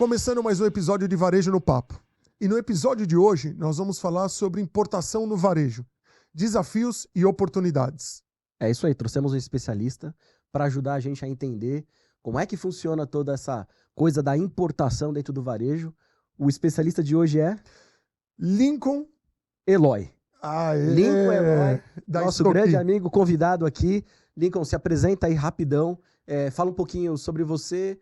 Começando mais um episódio de Varejo no Papo. E no episódio de hoje, nós vamos falar sobre importação no varejo, desafios e oportunidades. É isso aí, trouxemos um especialista para ajudar a gente a entender como é que funciona toda essa coisa da importação dentro do varejo. O especialista de hoje é Lincoln Eloy. Lincoln Eloy, nosso grande amigo convidado aqui. Lincoln, se apresenta aí rapidão, fala um pouquinho sobre você.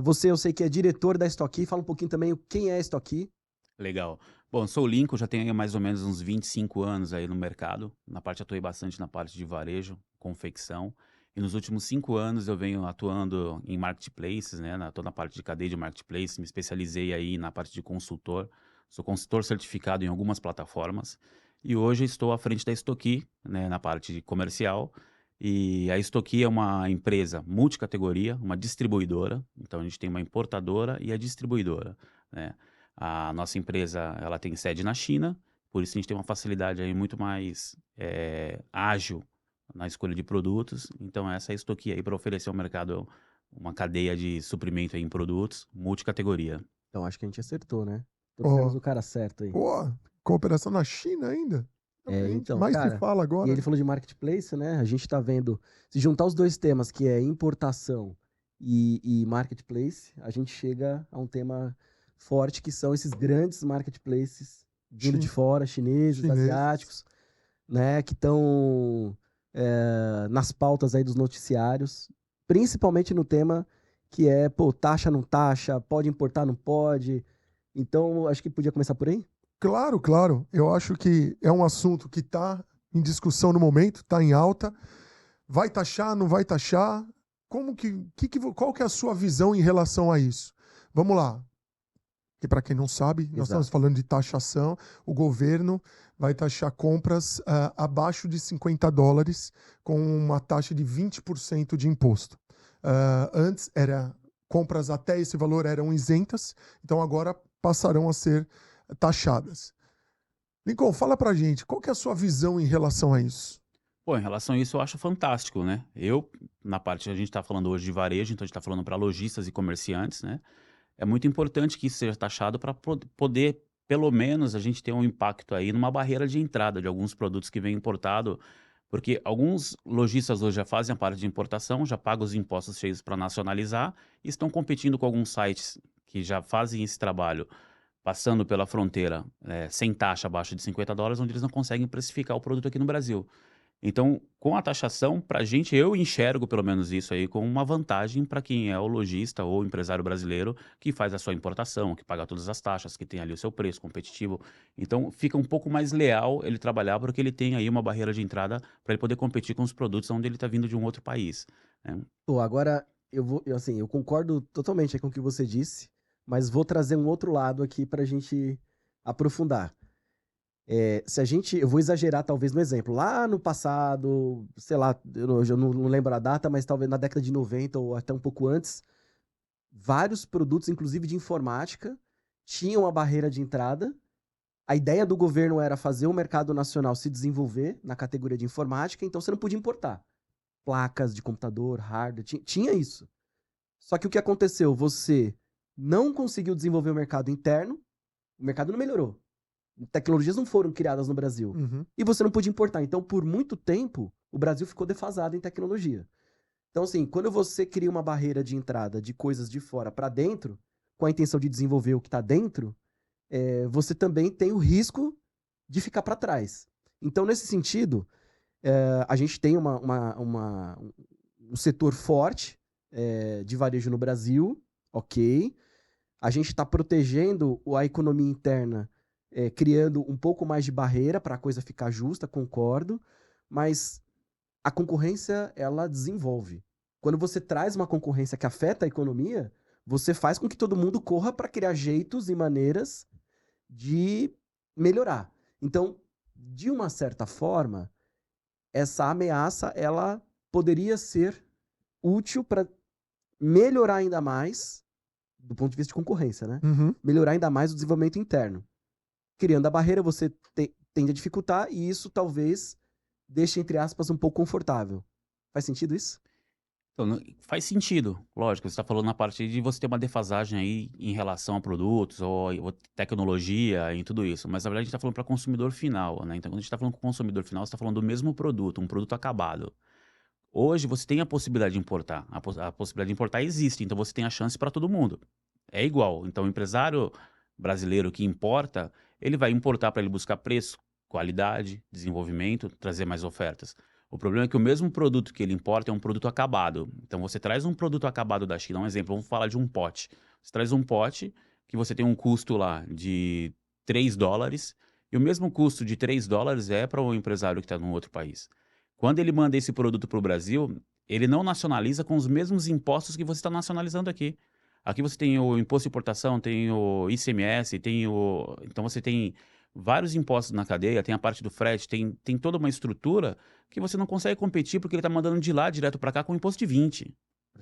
Você, eu sei que é diretor da Estoqui, fala um pouquinho também quem é a Estoqui. Legal. Bom, sou o Lincoln, já tenho aí mais ou menos uns 25 anos aí no mercado. Atuei bastante na parte de varejo, confecção. E nos últimos 5 anos eu venho atuando em marketplaces, né? Toda a parte de cadeia de marketplace. Me especializei aí na parte de consultor. Sou consultor certificado em algumas plataformas. E hoje estou à frente da Estoqui, né? Na parte de comercial. E a Estoqui é uma empresa multicategoria, uma distribuidora. Então a gente tem uma importadora e a distribuidora, né? A nossa empresa, ela tem sede na China, por isso a gente tem uma facilidade aí muito mais ágil na escolha de produtos. Então essa é a Estoqui aí para oferecer ao mercado uma cadeia de suprimento aí em produtos, multicategoria. Então acho que a gente acertou, né? Trouxemos o cara certo aí. Pô, cooperação na China ainda? Então, mais cara, se fala agora. E ele falou de marketplace, né? A gente tá vendo, se juntar os dois temas, que é importação e marketplace, a gente chega a um tema forte, que são esses grandes marketplaces vindo de fora, chineses, asiáticos, né? Que estão nas pautas aí dos noticiários, principalmente no tema que é, taxa, não taxa, pode importar, não pode. Então, acho que podia começar por aí? Claro, claro. Eu acho que é um assunto que está em discussão no momento, está em alta. Vai taxar, não vai taxar? Qual que é a sua visão em relação a isso? Vamos lá. Que para quem não sabe, nós estamos falando de taxação. O governo vai taxar compras abaixo de $50 com uma taxa de 20% de imposto. Antes, compras até esse valor eram isentas, então agora passarão a ser taxadas. Lincoln, fala pra gente, qual que é a sua visão em relação a isso? Bom, em relação a isso eu acho fantástico, né? Na parte que a gente está falando hoje de varejo, então a gente está falando para lojistas e comerciantes, né? É muito importante que isso seja taxado para poder, pelo menos, a gente ter um impacto aí numa barreira de entrada de alguns produtos que vêm importado, porque alguns lojistas hoje já fazem a parte de importação, já pagam os impostos cheios para nacionalizar e estão competindo com alguns sites que já fazem esse trabalho, passando pela fronteira sem taxa abaixo de $50, onde eles não conseguem precificar o produto aqui no Brasil. Então, com a taxação, para a gente, eu enxergo pelo menos isso aí como uma vantagem para quem é o lojista ou empresário brasileiro que faz a sua importação, que paga todas as taxas, que tem ali o seu preço competitivo. Então, fica um pouco mais leal ele trabalhar porque ele tem aí uma barreira de entrada para ele poder competir com os produtos onde ele está vindo de um outro país, né? Agora, eu concordo totalmente com o que você disse, mas vou trazer um outro lado aqui para a gente aprofundar. Eu vou exagerar talvez no exemplo, lá no passado, sei lá, eu não lembro a data, mas talvez na década de 90 ou até um pouco antes, vários produtos, inclusive de informática, tinham uma barreira de entrada. A ideia do governo era fazer o mercado nacional se desenvolver na categoria de informática, então você não podia importar placas de computador, hardware, tinha isso. Só que o que aconteceu? Você não conseguiu desenvolver o mercado interno, o mercado não melhorou. Tecnologias não foram criadas no Brasil. E você não podia importar. Então, por muito tempo, o Brasil ficou defasado em tecnologia. Então, assim, quando você cria uma barreira de entrada de coisas de fora para dentro, com a intenção de desenvolver o que está dentro, você também tem o risco de ficar para trás. Então, nesse sentido, a gente tem um setor forte de varejo no Brasil, ok. A gente está protegendo a economia interna, criando um pouco mais de barreira para a coisa ficar justa, concordo, mas a concorrência, ela desenvolve. Quando você traz uma concorrência que afeta a economia, você faz com que todo mundo corra para criar jeitos e maneiras de melhorar. Então, de uma certa forma, essa ameaça, ela poderia ser útil para melhorar ainda mais, do ponto de vista de concorrência, né? Melhorar ainda mais o desenvolvimento interno. Criando a barreira, você tende a dificultar e isso talvez deixe, entre aspas, um pouco confortável. Faz sentido isso? Então, faz sentido, lógico, você está falando na parte de você ter uma defasagem aí em relação a produtos ou tecnologia em tudo isso, mas na verdade a gente está falando para consumidor final, né? Então, quando a gente está falando com o consumidor final, você está falando do mesmo produto, um produto acabado. Hoje você tem a possibilidade de importar, a possibilidade de importar existe, então você tem a chance para todo mundo. É igual, então o empresário brasileiro que importa, ele vai importar para ele buscar preço, qualidade, desenvolvimento, trazer mais ofertas. O problema é que o mesmo produto que ele importa é um produto acabado. Então você traz um produto acabado da China, um exemplo, vamos falar de um pote. Você traz um pote que você tem um custo lá de $3, e o mesmo custo de $3 é para o empresário que está num outro país. Quando ele manda esse produto para o Brasil, ele não nacionaliza com os mesmos impostos que você está nacionalizando aqui. Aqui você tem o imposto de importação, tem o ICMS, então você tem vários impostos na cadeia, tem a parte do frete, tem toda uma estrutura que você não consegue competir porque ele está mandando de lá direto para cá com imposto de 20%.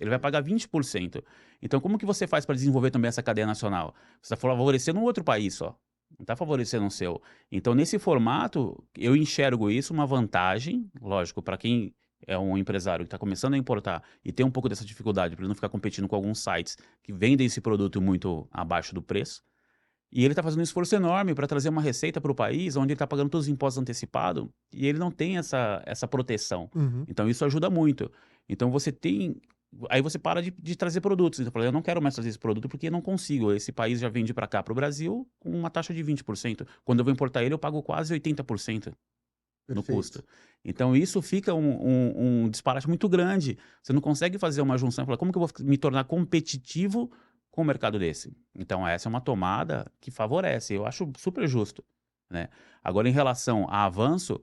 Ele vai pagar 20%. Então, como que você faz para desenvolver também essa cadeia nacional? Você está favorecendo um outro país só. Não está favorecendo o seu. Então, nesse formato, eu enxergo isso uma vantagem, lógico, para quem é um empresário que está começando a importar e tem um pouco dessa dificuldade para ele não ficar competindo com alguns sites que vendem esse produto muito abaixo do preço. E ele está fazendo um esforço enorme para trazer uma receita para o país onde ele está pagando todos os impostos antecipados e ele não tem essa proteção. Uhum. Então, isso ajuda muito. Então, você tem... Aí você para de trazer produtos. Então, eu não quero mais trazer esse produto porque eu não consigo. Esse país já vende para cá, para o Brasil, com uma taxa de 20%. Quando eu vou importar ele, eu pago quase 80% no custo. Então, isso fica um disparate muito grande. Você não consegue fazer uma junção e falar, como que eu vou me tornar competitivo com um mercado desse? Então, essa é uma tomada que favorece. Eu acho super justo, né? Agora, em relação a avanço,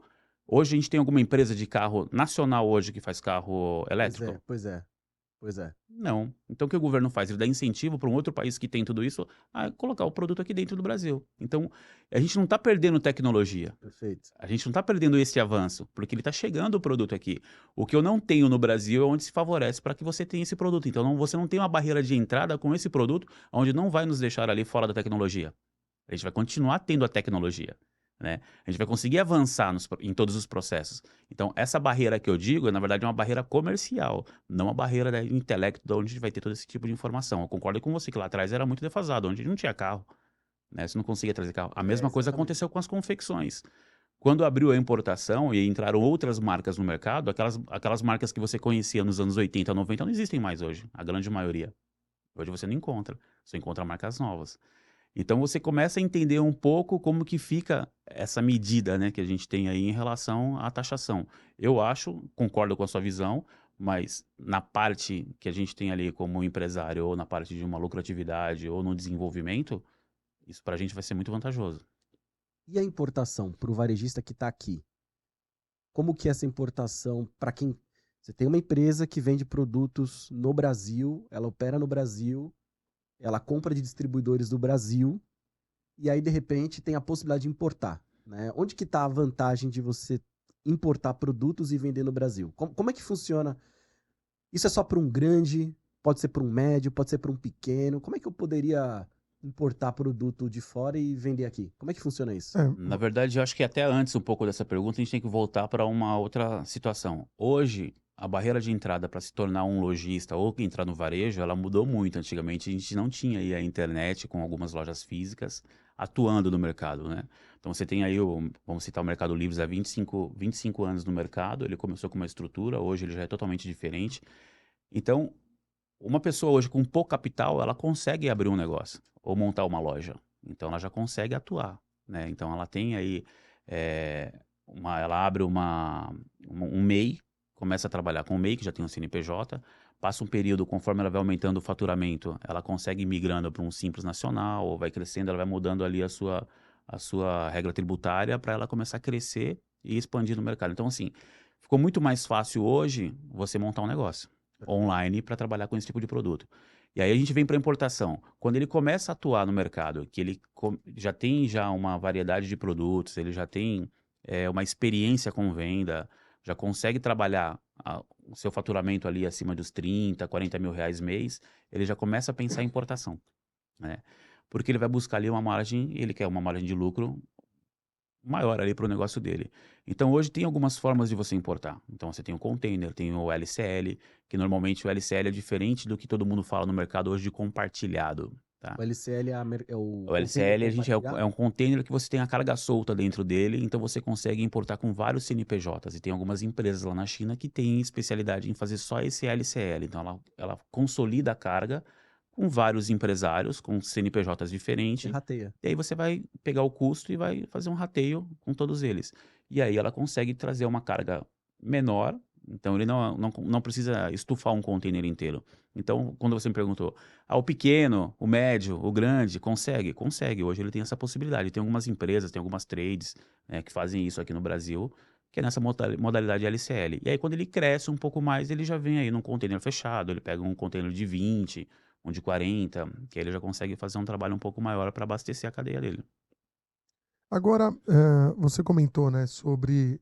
hoje a gente tem alguma empresa de carro nacional hoje que faz carro elétrico? Pois é. Não. Então, o que o governo faz? Ele dá incentivo para um outro país que tem tudo isso a colocar o produto aqui dentro do Brasil. Então, a gente não está perdendo tecnologia. Perfeito. A gente não está perdendo esse avanço, porque ele está chegando o produto aqui. O que eu não tenho no Brasil é onde se favorece para que você tenha esse produto. Então, você não tem uma barreira de entrada com esse produto onde não vai nos deixar ali fora da tecnologia. A gente vai continuar tendo a tecnologia, né? A gente vai conseguir avançar em todos os processos. Então, essa barreira que eu digo, na verdade, é uma barreira comercial, não uma barreira de intelecto, de onde a gente vai ter todo esse tipo de informação. Eu concordo com você que lá atrás era muito defasado, onde não tinha carro, né? Você não conseguia trazer carro. A mesma coisa aconteceu com as confecções. Quando abriu a importação e entraram outras marcas no mercado, aquelas marcas que você conhecia nos anos 80, 90 não existem mais hoje, a grande maioria. Hoje você não encontra, você encontra marcas novas. Então você começa a entender um pouco como que fica essa medida, né, que a gente tem aí em relação à taxação. Eu concordo com a sua visão, mas na parte que a gente tem ali como empresário, ou na parte de uma lucratividade, ou no desenvolvimento, isso para a gente vai ser muito vantajoso. E a importação para o varejista que está aqui? Como que é essa importação para quem... Você tem uma empresa que vende produtos no Brasil, ela opera no Brasil, ela compra de distribuidores do Brasil e aí, de repente, tem a possibilidade de importar, né? Onde que está a vantagem de você importar produtos e vender no Brasil? Como é que funciona? Isso é só para um grande? Pode ser para um médio? Pode ser para um pequeno? Como é que eu poderia importar produto de fora e vender aqui? Como é que funciona isso? Na verdade, eu acho que até antes um pouco dessa pergunta, a gente tem que voltar para uma outra situação. Hoje, a barreira de entrada para se tornar um lojista ou entrar no varejo, ela mudou muito. Antigamente, a gente não tinha aí a internet com algumas lojas físicas atuando no mercado, né? Então, você tem aí, vamos citar o Mercado Livre, há 25 anos no mercado, ele começou com uma estrutura, hoje ele já é totalmente diferente. Então, uma pessoa hoje com pouco capital, ela consegue abrir um negócio ou montar uma loja. Então, ela já consegue atuar, né? Então, ela tem aí, ela abre um MEI, começa a trabalhar com o MEI, que já tem um CNPJ, passa um período, conforme ela vai aumentando o faturamento, ela consegue ir migrando para um Simples Nacional, ou vai crescendo, ela vai mudando ali a sua regra tributária para ela começar a crescer e expandir no mercado. Então, assim, ficou muito mais fácil hoje você montar um negócio online para trabalhar com esse tipo de produto. E aí a gente vem para a importação. Quando ele começa a atuar no mercado, que ele já tem uma variedade de produtos, ele já tem uma experiência com venda, já consegue trabalhar o seu faturamento ali acima dos 30, 40 mil reais mês, ele já começa a pensar em importação, né? Porque ele vai buscar ali uma margem, ele quer uma margem de lucro maior ali para o negócio dele. Então hoje tem algumas formas de você importar. Então você tem o container, tem o LCL, que normalmente o LCL é diferente do que todo mundo fala no mercado hoje de compartilhado, tá? O LCL é o O container LCL compartilhado? é um container que você tem a carga solta dentro dele, então você consegue importar com vários CNPJs. E tem algumas empresas lá na China que têm especialidade em fazer só esse LCL. Então ela consolida a carga com vários empresários, com CNPJs Você diferentes. rateia. E aí você vai pegar o custo e vai fazer um rateio com todos eles. E aí ela consegue trazer uma carga menor, então ele não precisa estufar um container inteiro. Então, quando você me perguntou, o pequeno, o médio, o grande, consegue? Consegue. Hoje ele tem essa possibilidade. Tem algumas empresas, tem algumas trades, né, que fazem isso aqui no Brasil, que é nessa modalidade LCL. E aí, quando ele cresce um pouco mais, ele já vem aí num container fechado, ele pega um container de 20, um de 40, que aí ele já consegue fazer um trabalho um pouco maior para abastecer a cadeia dele. Agora, você comentou, né, sobre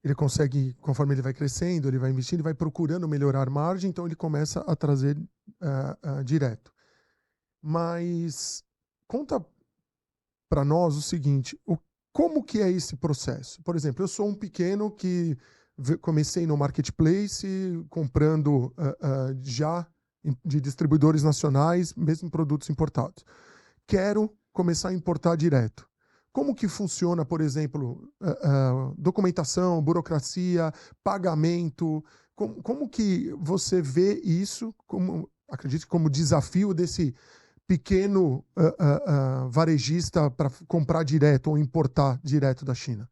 ele consegue, conforme ele vai crescendo, ele vai investindo, ele vai procurando melhorar margem, então ele começa a trazer direto. Mas conta para nós o seguinte, como que é esse processo? Por exemplo, eu sou um pequeno que comecei no marketplace comprando já de distribuidores nacionais, mesmo produtos importados. Quero começar a importar direto. Como que funciona, por exemplo, documentação, burocracia, pagamento? Como que você vê isso, acredito, como desafio desse pequeno varejista para comprar direto ou importar direto da China?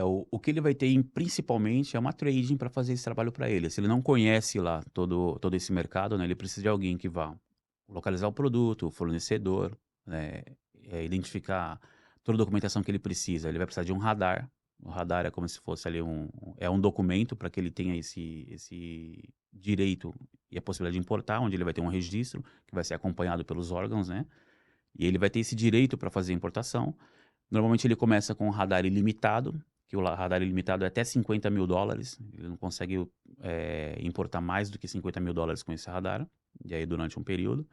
O que ele vai ter principalmente é uma trading para fazer esse trabalho para ele. Se ele não conhece lá todo esse mercado, né, ele precisa de alguém que vá localizar o produto, o fornecedor, né, identificar toda a documentação que ele precisa. Ele vai precisar de um radar. O radar é como se fosse ali um documento para que ele tenha esse direito e a possibilidade de importar, onde ele vai ter um registro que vai ser acompanhado pelos órgãos, né? E ele vai ter esse direito para fazer a importação. Normalmente ele começa com um radar ilimitado, que o radar ilimitado é até $50.000. Ele não consegue importar mais do que $50.000 com esse radar, e aí durante um período.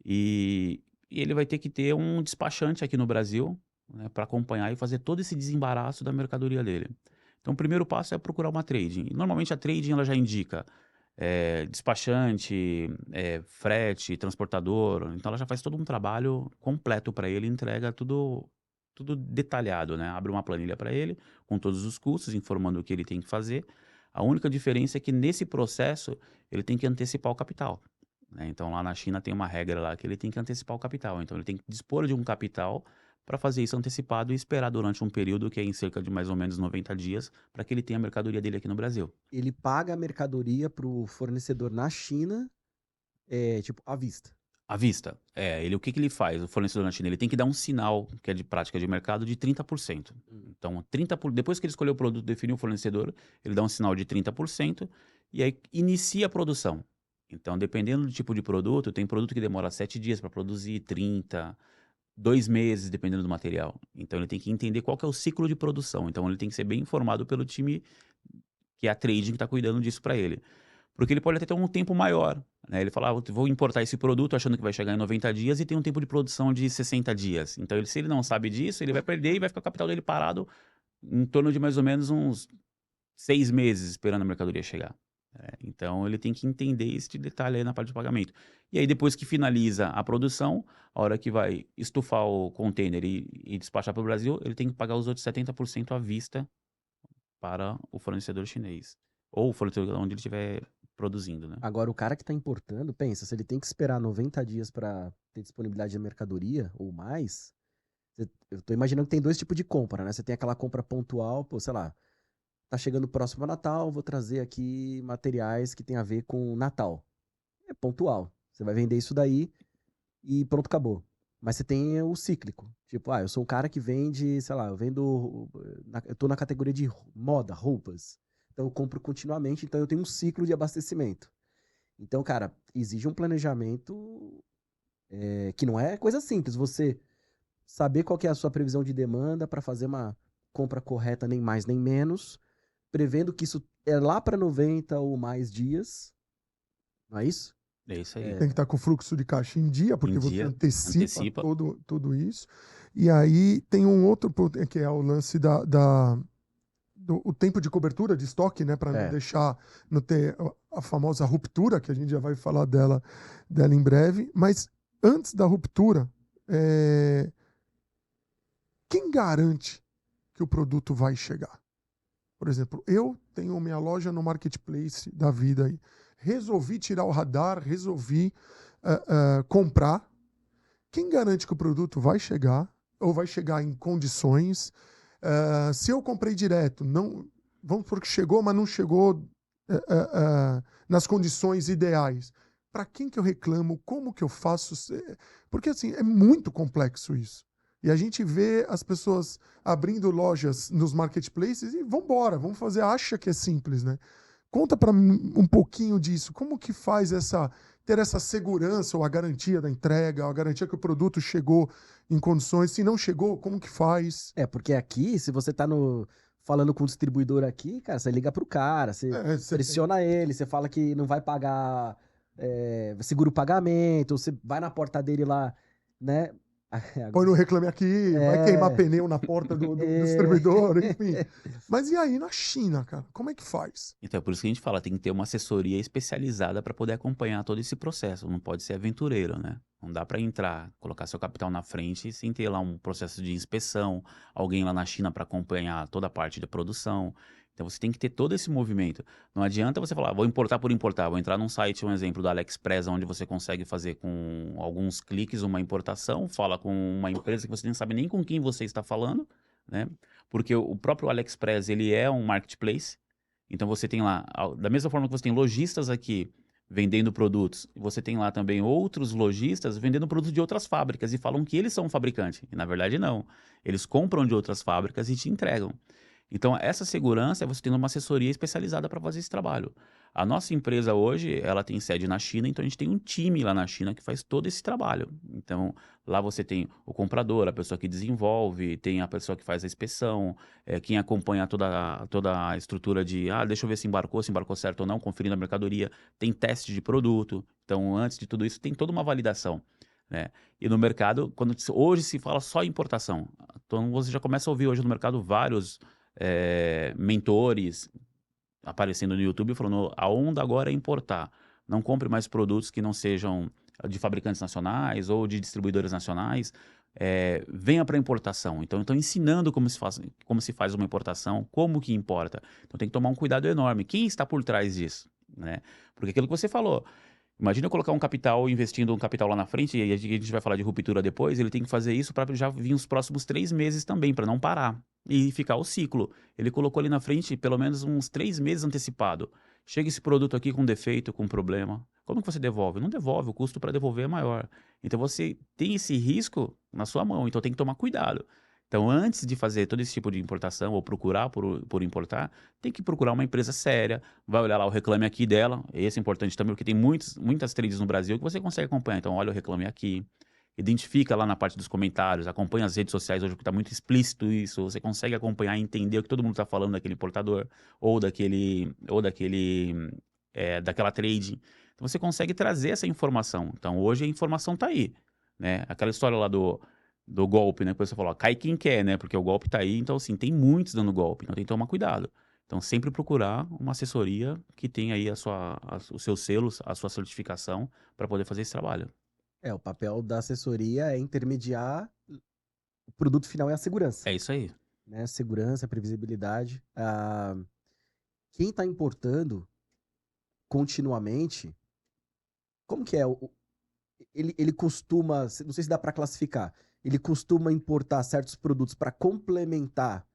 E ele vai ter que ter um despachante aqui no Brasil, né, para acompanhar e fazer todo esse desembaraço da mercadoria dele. Então o primeiro passo é procurar uma trading. E, normalmente a trading ela já indica despachante, frete, transportador. Então ela já faz todo um trabalho completo para ele, entrega tudo detalhado, né? Abre uma planilha para ele com todos os custos, informando o que ele tem que fazer. A única diferença é que nesse processo ele tem que antecipar o capital, né? Então lá na China tem uma regra lá que ele tem que antecipar o capital. Então ele tem que dispor de um capital para fazer isso antecipado e esperar durante um período que é em cerca de mais ou menos 90 dias para que ele tenha a mercadoria dele aqui no Brasil. Ele paga a mercadoria pro fornecedor na China, tipo, à vista. À vista. O que ele faz, o fornecedor na China? Ele tem que dar um sinal, que é de prática de mercado, de 30%. Então, depois que ele escolheu o produto, definiu o fornecedor, ele dá um sinal de 30% e aí inicia a produção. Então, dependendo do tipo de produto, tem produto que demora 7 dias para produzir, 30, 2 meses, dependendo do material. Então, ele tem que entender qual que é o ciclo de produção. Então, ele tem que ser bem informado pelo time que é a trading que está cuidando disso para ele. Porque ele pode até ter um tempo maior, né? Ele fala, vou importar esse produto achando que vai chegar em 90 dias e tem um tempo de produção de 60 dias. Então, se ele não sabe disso, ele vai perder e vai ficar o capital dele parado em torno de mais ou menos uns 6 meses esperando a mercadoria chegar. Então, ele tem que entender esse detalhe aí na parte de pagamento. E aí, depois que finaliza a produção, a hora que vai estufar o container e despachar para o Brasil, ele tem que pagar os outros 70% à vista para o fornecedor chinês. Ou o fornecedor onde ele estiver produzindo, né? Agora, o cara que tá importando, pensa, se ele tem que esperar 90 dias para ter disponibilidade de mercadoria ou mais, eu tô imaginando que tem dois tipos de compra, né? Você tem aquela compra pontual, pô, sei lá, tá chegando próximo a Natal, vou trazer aqui materiais que tem a ver com Natal. É pontual. Você vai vender isso daí e pronto, acabou. Mas você tem o cíclico. Tipo, eu sou um cara que vende, sei lá, eu tô na categoria de moda, roupas. Então eu compro continuamente, então eu tenho um ciclo de abastecimento. Então, cara, exige um planejamento que não é coisa simples. Você saber qual que é a sua previsão de demanda para fazer uma compra correta, nem mais nem menos, prevendo que isso é lá para 90 ou mais dias, não é isso? É isso aí. Tem que estar com o fluxo de caixa em dia, porque Em você dia, antecipa tudo isso. E aí tem um outro ponto, que é o lance o tempo de cobertura de estoque, né? Para não deixar, não ter a famosa ruptura, que a gente já vai falar dela em breve. Mas antes da ruptura, quem garante que o produto vai chegar? Por exemplo, eu tenho minha loja no marketplace da vida aí. Resolvi tirar o radar, resolvi comprar. Quem garante que o produto vai chegar, ou vai chegar em condições? Se eu comprei direto, não, vamos supor que chegou, mas não chegou nas condições ideais. Para quem que eu reclamo? Como que eu faço? Porque assim, é muito complexo isso. E a gente vê as pessoas abrindo lojas nos marketplaces e vamos fazer, acha que é simples, né? Conta para mim um pouquinho disso. Como que faz ter essa segurança ou a garantia da entrega, a garantia que o produto chegou em condições? Se não chegou, como que faz? Porque aqui, se você tá falando com o distribuidor aqui, cara, você liga pro cara, você pressiona ele, você fala que não vai pagar, segura o pagamento, você vai na porta dele lá, né? Põe no Reclame Aqui, vai queimar pneu na porta do distribuidor, enfim. Mas e aí na China, cara? Como é que faz? Então, é por isso que a gente fala, tem que ter uma assessoria especializada para poder acompanhar todo esse processo. Não pode ser aventureiro, né? Não dá para entrar, colocar seu capital na frente sem ter lá um processo de inspeção, alguém lá na China para acompanhar toda a parte da produção. Então, você tem que ter todo esse movimento. Não adianta você falar, vou importar por importar, vou entrar num site, um exemplo do AliExpress, onde você consegue fazer com alguns cliques uma importação, fala com uma empresa que você nem sabe nem com quem você está falando, né? Porque o próprio AliExpress, ele é um marketplace. Então você tem lá, da mesma forma que você tem lojistas aqui vendendo produtos, você tem lá também outros lojistas vendendo produtos de outras fábricas e falam que eles são um fabricante. E na verdade não. Eles compram de outras fábricas e te entregam. Então essa segurança é você tendo uma assessoria especializada para fazer esse trabalho. A nossa empresa hoje, ela tem sede na China, então a gente tem um time lá na China que faz todo esse trabalho. Então lá você tem o comprador, a pessoa que desenvolve, tem a pessoa que faz a inspeção, quem acompanha toda a estrutura de, deixa eu ver se embarcou certo ou não, conferindo a mercadoria, tem teste de produto. Então, antes de tudo isso, tem toda uma validação, né? E no mercado, hoje se fala só importação. Então, você já começa a ouvir hoje no mercado vários mentores aparecendo no YouTube falando, a onda agora é importar. Não compre mais produtos que não sejam de fabricantes nacionais ou de distribuidores nacionais. Venha para importação. Então, estão ensinando como se faz uma importação, como que importa. Então, tem que tomar um cuidado enorme. Quem está por trás disso, né? Porque aquilo que você falou, imagina eu colocar um capital, investindo um capital lá na frente, e a gente vai falar de ruptura depois, ele tem que fazer isso para já vir os próximos 3 meses também, para não parar e ficar o ciclo. Ele colocou ali na frente pelo menos uns 3 meses antecipado. Chega esse produto aqui com defeito, com problema. Como que você devolve? Não devolve, o custo para devolver é maior. Então você tem esse risco na sua mão, então tem que tomar cuidado. Então, antes de fazer todo esse tipo de importação ou procurar por importar, tem que procurar uma empresa séria, vai olhar lá o Reclame Aqui dela, esse é importante também, porque tem muitas trades no Brasil que você consegue acompanhar. Então, olha o Reclame Aqui, identifica lá na parte dos comentários, acompanha as redes sociais hoje, porque está muito explícito isso, você consegue acompanhar e entender o que todo mundo está falando daquele importador ou daquela trade. Então, você consegue trazer essa informação. Então, hoje a informação está aí, né? Aquela história lá do golpe, né? Que você falou, cai quem quer, né? Porque o golpe tá aí, então assim, tem muitos dando golpe, então tem que tomar cuidado. Então sempre procurar uma assessoria que tenha aí os seus selos, a sua certificação para poder fazer esse trabalho. O papel da assessoria é intermediar, o produto final é a segurança. É isso aí. Né? Segurança, previsibilidade. Quem está importando continuamente, como que é? Ele costuma, não sei se dá para classificar, ele costuma importar certos produtos para complementar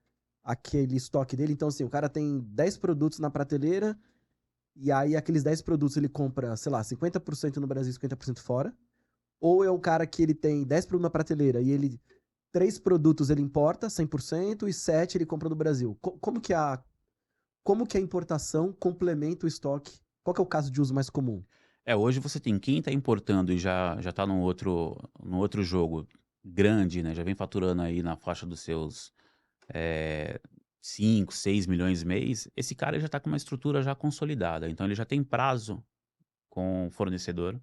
aquele estoque dele. Então, assim, o cara tem 10 produtos na prateleira e aí aqueles 10 produtos ele compra, sei lá, 50% no Brasil e 50% fora. Ou é um cara que ele tem 10 produtos na prateleira e 3 produtos ele importa 100% e 7 ele compra no Brasil. Como que a importação complementa o estoque? Qual que é o caso de uso mais comum? Hoje você tem quem está importando e já está num outro jogo grande, né? Já vem faturando aí na faixa dos seus 5, 6 milhões mês. Esse cara já está com uma estrutura já consolidada. Então ele já tem prazo com o fornecedor.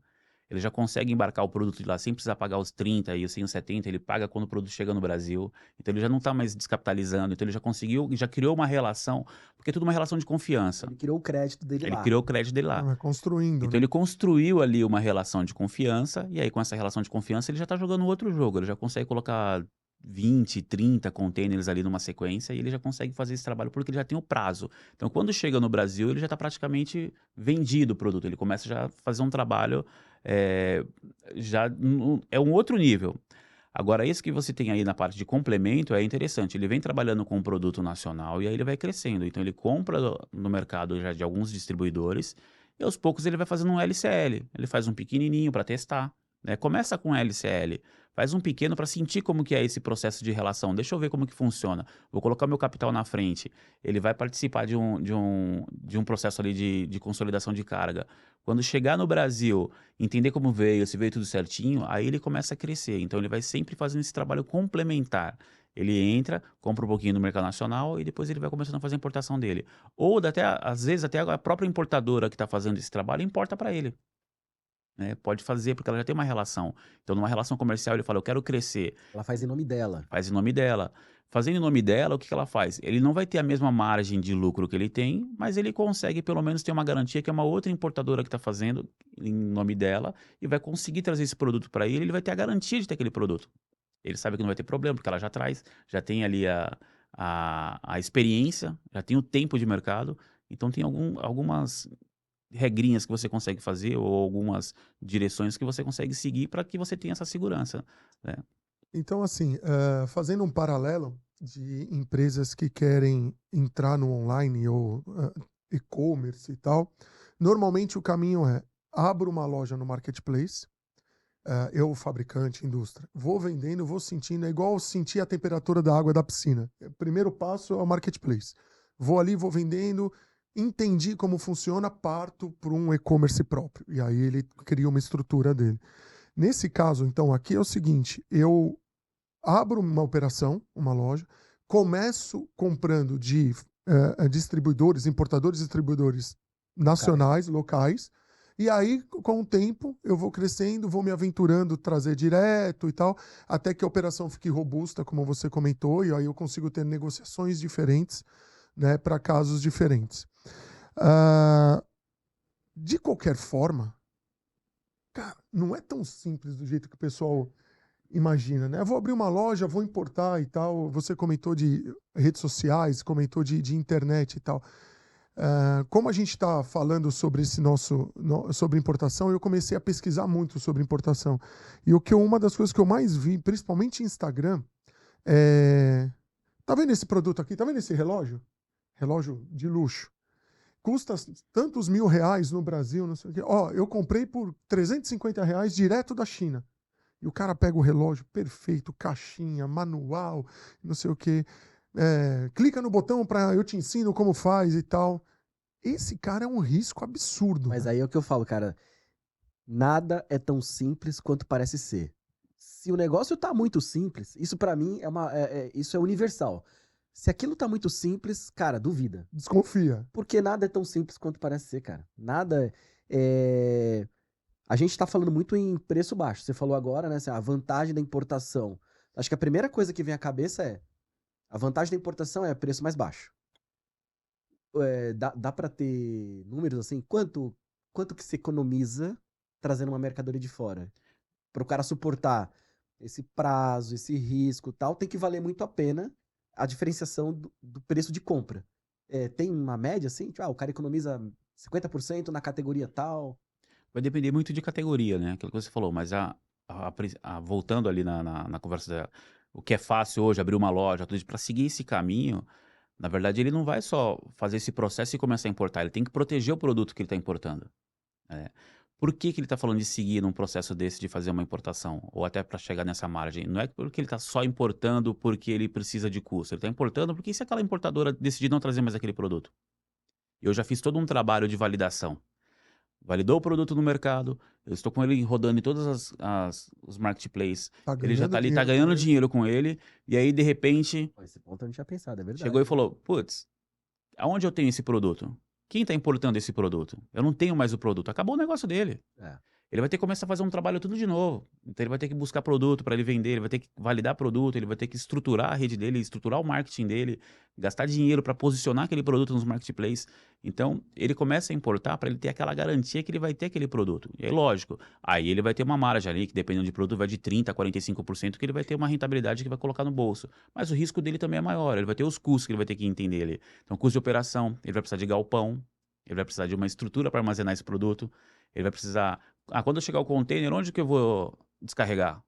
Ele já consegue embarcar o produto de lá sem precisar pagar os 30 e os 170, ele paga quando o produto chega no Brasil. Então ele já não está mais descapitalizando, então ele já conseguiu, já criou uma relação, porque é tudo uma relação de confiança. Ele criou o crédito dele Ele lá. criou o crédito dele lá. Vai construindo, Então né? ele construiu ali uma relação de confiança, e aí com essa relação de confiança ele já está jogando outro jogo, ele já consegue colocar 20, 30 containers ali numa sequência e ele já consegue fazer esse trabalho porque ele já tem o prazo. Então quando chega no Brasil ele já está praticamente vendido o produto, ele começa já a fazer um trabalho, é um outro nível. Agora, esse que você tem aí na parte de complemento é interessante. Ele vem trabalhando com um produto nacional e aí ele vai crescendo. Então, ele compra no mercado já de alguns distribuidores e aos poucos ele vai fazendo um LCL. Ele faz um pequenininho para testar, né? Começa com LCL, faz um pequeno para sentir como que é esse processo de relação. Deixa eu ver como que funciona. Vou colocar meu capital na frente. Ele vai participar de um processo ali de consolidação de carga. Quando chegar no Brasil, entender como veio, se veio tudo certinho, aí ele começa a crescer. Então ele vai sempre fazendo esse trabalho complementar. Ele entra, compra um pouquinho no mercado nacional e depois ele vai começando a fazer a importação dele. Ou até, às vezes até a própria importadora que está fazendo esse trabalho importa para ele. Né? Pode fazer, porque ela já tem uma relação. Então, numa relação comercial, ele fala, eu quero crescer. Ela faz em nome dela. Faz em nome dela. Fazendo em nome dela, o que ela faz? Ele não vai ter a mesma margem de lucro que ele tem, mas ele consegue pelo menos ter uma garantia que é uma outra importadora que está fazendo em nome dela e vai conseguir trazer esse produto para ele, ele vai ter a garantia de ter aquele produto. Ele sabe que não vai ter problema, porque ela já traz, já tem ali a experiência, já tem o tempo de mercado, então tem algumas regrinhas que você consegue fazer ou algumas direções que você consegue seguir para que você tenha essa segurança, né? Então, assim, fazendo um paralelo de empresas que querem entrar no online ou e-commerce e tal, normalmente o caminho é abro uma loja no marketplace, eu, fabricante, indústria, vou vendendo, vou sentindo, é igual sentir a temperatura da água da piscina. O primeiro passo é o marketplace. Vou ali, vou vendendo, entendi como funciona, parto para um e-commerce próprio. E aí ele cria uma estrutura dele. Nesse caso, então, aqui é o seguinte, eu abro uma operação, uma loja, começo comprando de distribuidores, importadores e distribuidores nacionais, locais, e aí, com o tempo, eu vou crescendo, vou me aventurando, trazer direto e tal, até que a operação fique robusta, como você comentou, e aí eu consigo ter negociações diferentes, né, para casos diferentes. De qualquer forma, cara, não é tão simples do jeito que o pessoal imagina, né? Eu vou abrir uma loja, vou importar e tal. Você comentou de redes sociais, comentou de internet e tal. Como a gente está falando sobre esse sobre importação, eu comecei a pesquisar muito sobre importação. E uma das coisas que eu mais vi, principalmente em Instagram, tá vendo esse produto aqui? Tá vendo esse relógio? Relógio de luxo. Custa tantos R$ 1.000 no Brasil, não sei o quê. Ó, eu comprei por R$ 350 direto da China. E o cara pega o relógio perfeito, caixinha, manual, não sei o quê. Clica no botão para eu te ensino como faz e tal. Esse cara é um risco absurdo. Mas né? aí é o que eu falo, cara. Nada é tão simples quanto parece ser. Se o negócio tá muito simples, isso pra mim isso é universal. Se aquilo tá muito simples, cara, duvida. Desconfia. Porque nada é tão simples quanto parece ser, cara. Nada é... A gente tá falando muito em preço baixo. Você falou agora, né, assim, a vantagem da importação. Acho que a primeira coisa que vem à cabeça é a vantagem da importação é preço mais baixo. Dá pra ter números assim? Quanto que se economiza trazendo uma mercadoria de fora? Para o cara suportar esse prazo, esse risco e tal, tem que valer muito a pena a diferenciação do preço de compra. Tem uma média assim? Tipo, o cara economiza 50% na categoria tal. Vai depender muito de categoria, né? Aquilo que você falou, mas voltando ali na conversa, o que é fácil hoje, abrir uma loja, para seguir esse caminho, na verdade, ele não vai só fazer esse processo e começar a importar, ele tem que proteger o produto que ele está importando. Por que ele está falando de seguir num processo desse de fazer uma importação? Ou até para chegar nessa margem? Não é porque ele está só importando porque ele precisa de custo, ele está importando porque e se aquela importadora decidir não trazer mais aquele produto? Eu já fiz todo um trabalho de validação. Validou o produto no mercado, eu estou com ele rodando em todos os marketplaces, ele já está ali, está ganhando dinheiro com ele, e aí de repente... Esse ponto eu não tinha pensado, é verdade. Chegou e falou, putz, aonde eu tenho esse produto? Quem está importando esse produto? Eu não tenho mais o produto, acabou o negócio dele. ele vai ter que começar a fazer um trabalho tudo de novo. Então ele vai ter que buscar produto para ele vender, ele vai ter que validar produto, ele vai ter que estruturar a rede dele, estruturar o marketing dele, gastar dinheiro para posicionar aquele produto nos marketplaces. Então ele começa a importar para ele ter aquela garantia que ele vai ter aquele produto. E aí, lógico, aí ele vai ter uma margem ali, que dependendo de produto, vai de 30% a 45%, que ele vai ter uma rentabilidade que vai colocar no bolso. Mas o risco dele também é maior, ele vai ter os custos que ele vai ter que entender ali. Então, custo de operação, ele vai precisar de galpão, ele vai precisar de uma estrutura para armazenar esse produto, ele vai precisar... quando eu chegar o container, onde que eu vou descarregar?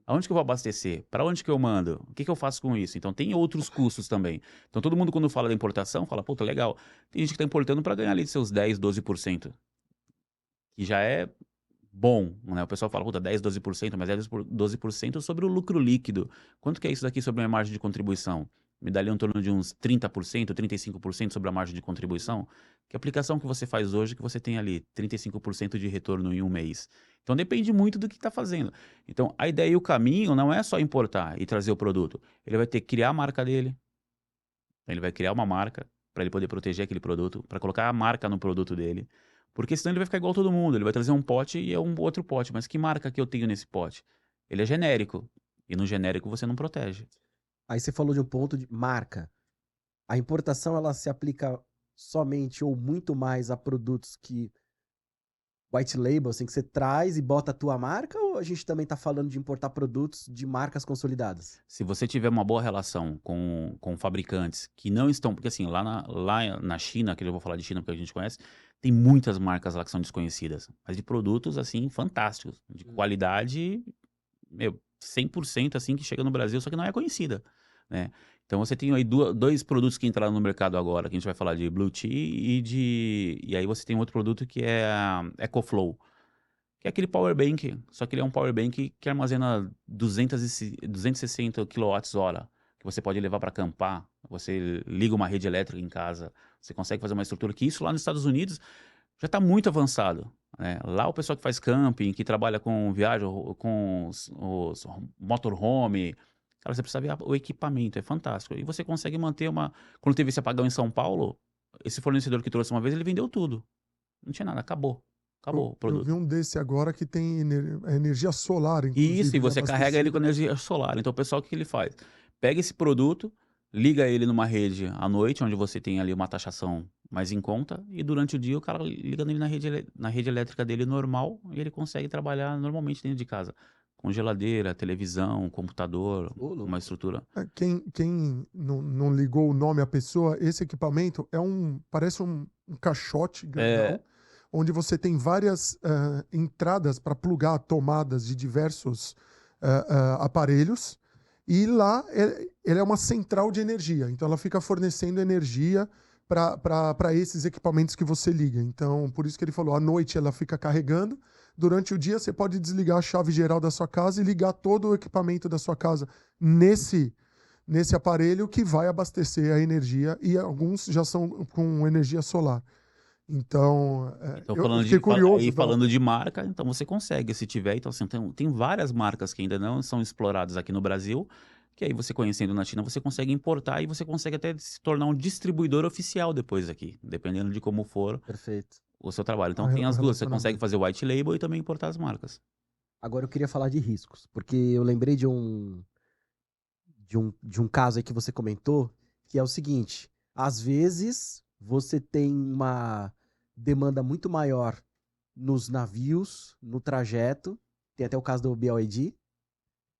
Aonde que eu vou abastecer? Para onde que eu mando? O que que eu faço com isso? Então, tem outros custos também. Então, todo mundo, quando fala da importação, fala, puta, legal. Tem gente que está importando para ganhar ali seus 10, 12%, que já é bom, né? O pessoal fala, puta, 10, 12%, mas é 12% sobre o lucro líquido. Quanto que é isso daqui sobre a minha margem de contribuição? Me dá ali em torno de uns 30%, 35% sobre a margem de contribuição. Que aplicação que você faz hoje que você tem ali 35% de retorno em um mês? Então depende muito do que está fazendo. Então a ideia e o caminho não é só importar e trazer o produto. Ele vai ter que criar a marca dele. Ele vai criar uma marca para ele poder proteger aquele produto, para colocar a marca no produto dele. Porque senão ele vai ficar igual todo mundo. Ele vai trazer um pote e é um outro pote. Mas que marca que eu tenho nesse pote? Ele é genérico. E no genérico você não protege. Aí você falou de um ponto de marca. A importação, ela se aplica somente ou muito mais a produtos que white label, assim, que você traz e bota a tua marca, ou a gente também tá falando de importar produtos de marcas consolidadas? Se você tiver uma boa relação com fabricantes que não estão... Porque assim, lá na China, que eu vou falar de China porque a gente conhece, tem muitas marcas lá que são desconhecidas. Mas de produtos, assim, fantásticos. De qualidade, meu, 100% assim, que chega no Brasil, só que não é conhecida, né? Então você tem aí dois produtos que entraram no mercado agora, que a gente vai falar de Blue Tea e aí você tem outro produto que é a EcoFlow, que é aquele power bank, só que ele é um power bank que armazena 260 kWh, que você pode levar para acampar, você liga uma rede elétrica em casa, você consegue fazer uma estrutura que isso lá nos Estados Unidos já está muito avançado, né? Lá o pessoal que faz camping, que trabalha com viagem, com os motorhome, cara, você precisa ver o equipamento, é fantástico. E você consegue manter uma... Quando teve esse apagão em São Paulo, esse fornecedor que trouxe uma vez, ele vendeu tudo. Não tinha nada, acabou. Acabou o Eu produto. vi um desse agora que tem energia solar, inclusive. Isso, e você carrega ele abastecida. com energia solar. Então o pessoal, o que ele faz? Pega esse produto, liga ele numa rede à noite, onde você tem ali uma taxação mais em conta, e durante o dia o cara liga nele na rede elétrica dele normal, e ele consegue trabalhar normalmente dentro de casa. Com geladeira, televisão, computador, uma estrutura. Quem não ligou o nome à pessoa, esse equipamento parece um caixote grandão, onde você tem várias entradas para plugar tomadas de diversos aparelhos, e lá ele é uma central de energia, então ela fica fornecendo energia para esses equipamentos que você liga. Então, por isso que ele falou, à noite ela fica carregando, durante o dia você pode desligar a chave geral da sua casa e ligar todo o equipamento da sua casa nesse aparelho que vai abastecer a energia, e alguns já são com energia solar. Então, Então, eu fiquei curioso. falando de marca, então você consegue, se tiver. Então, assim, tem várias marcas que ainda não são exploradas aqui no Brasil, que aí você conhecendo na China, você consegue importar e você consegue até se tornar um distribuidor oficial depois aqui, dependendo de como for Perfeito. o seu trabalho. Então, tem as duas, você consegue relacionamento. fazer white label e também importar as marcas. Agora eu queria falar de riscos, porque eu lembrei de um caso aí que você comentou, que é o seguinte: às vezes você tem uma demanda muito maior nos navios, no trajeto, tem até o caso do BYD,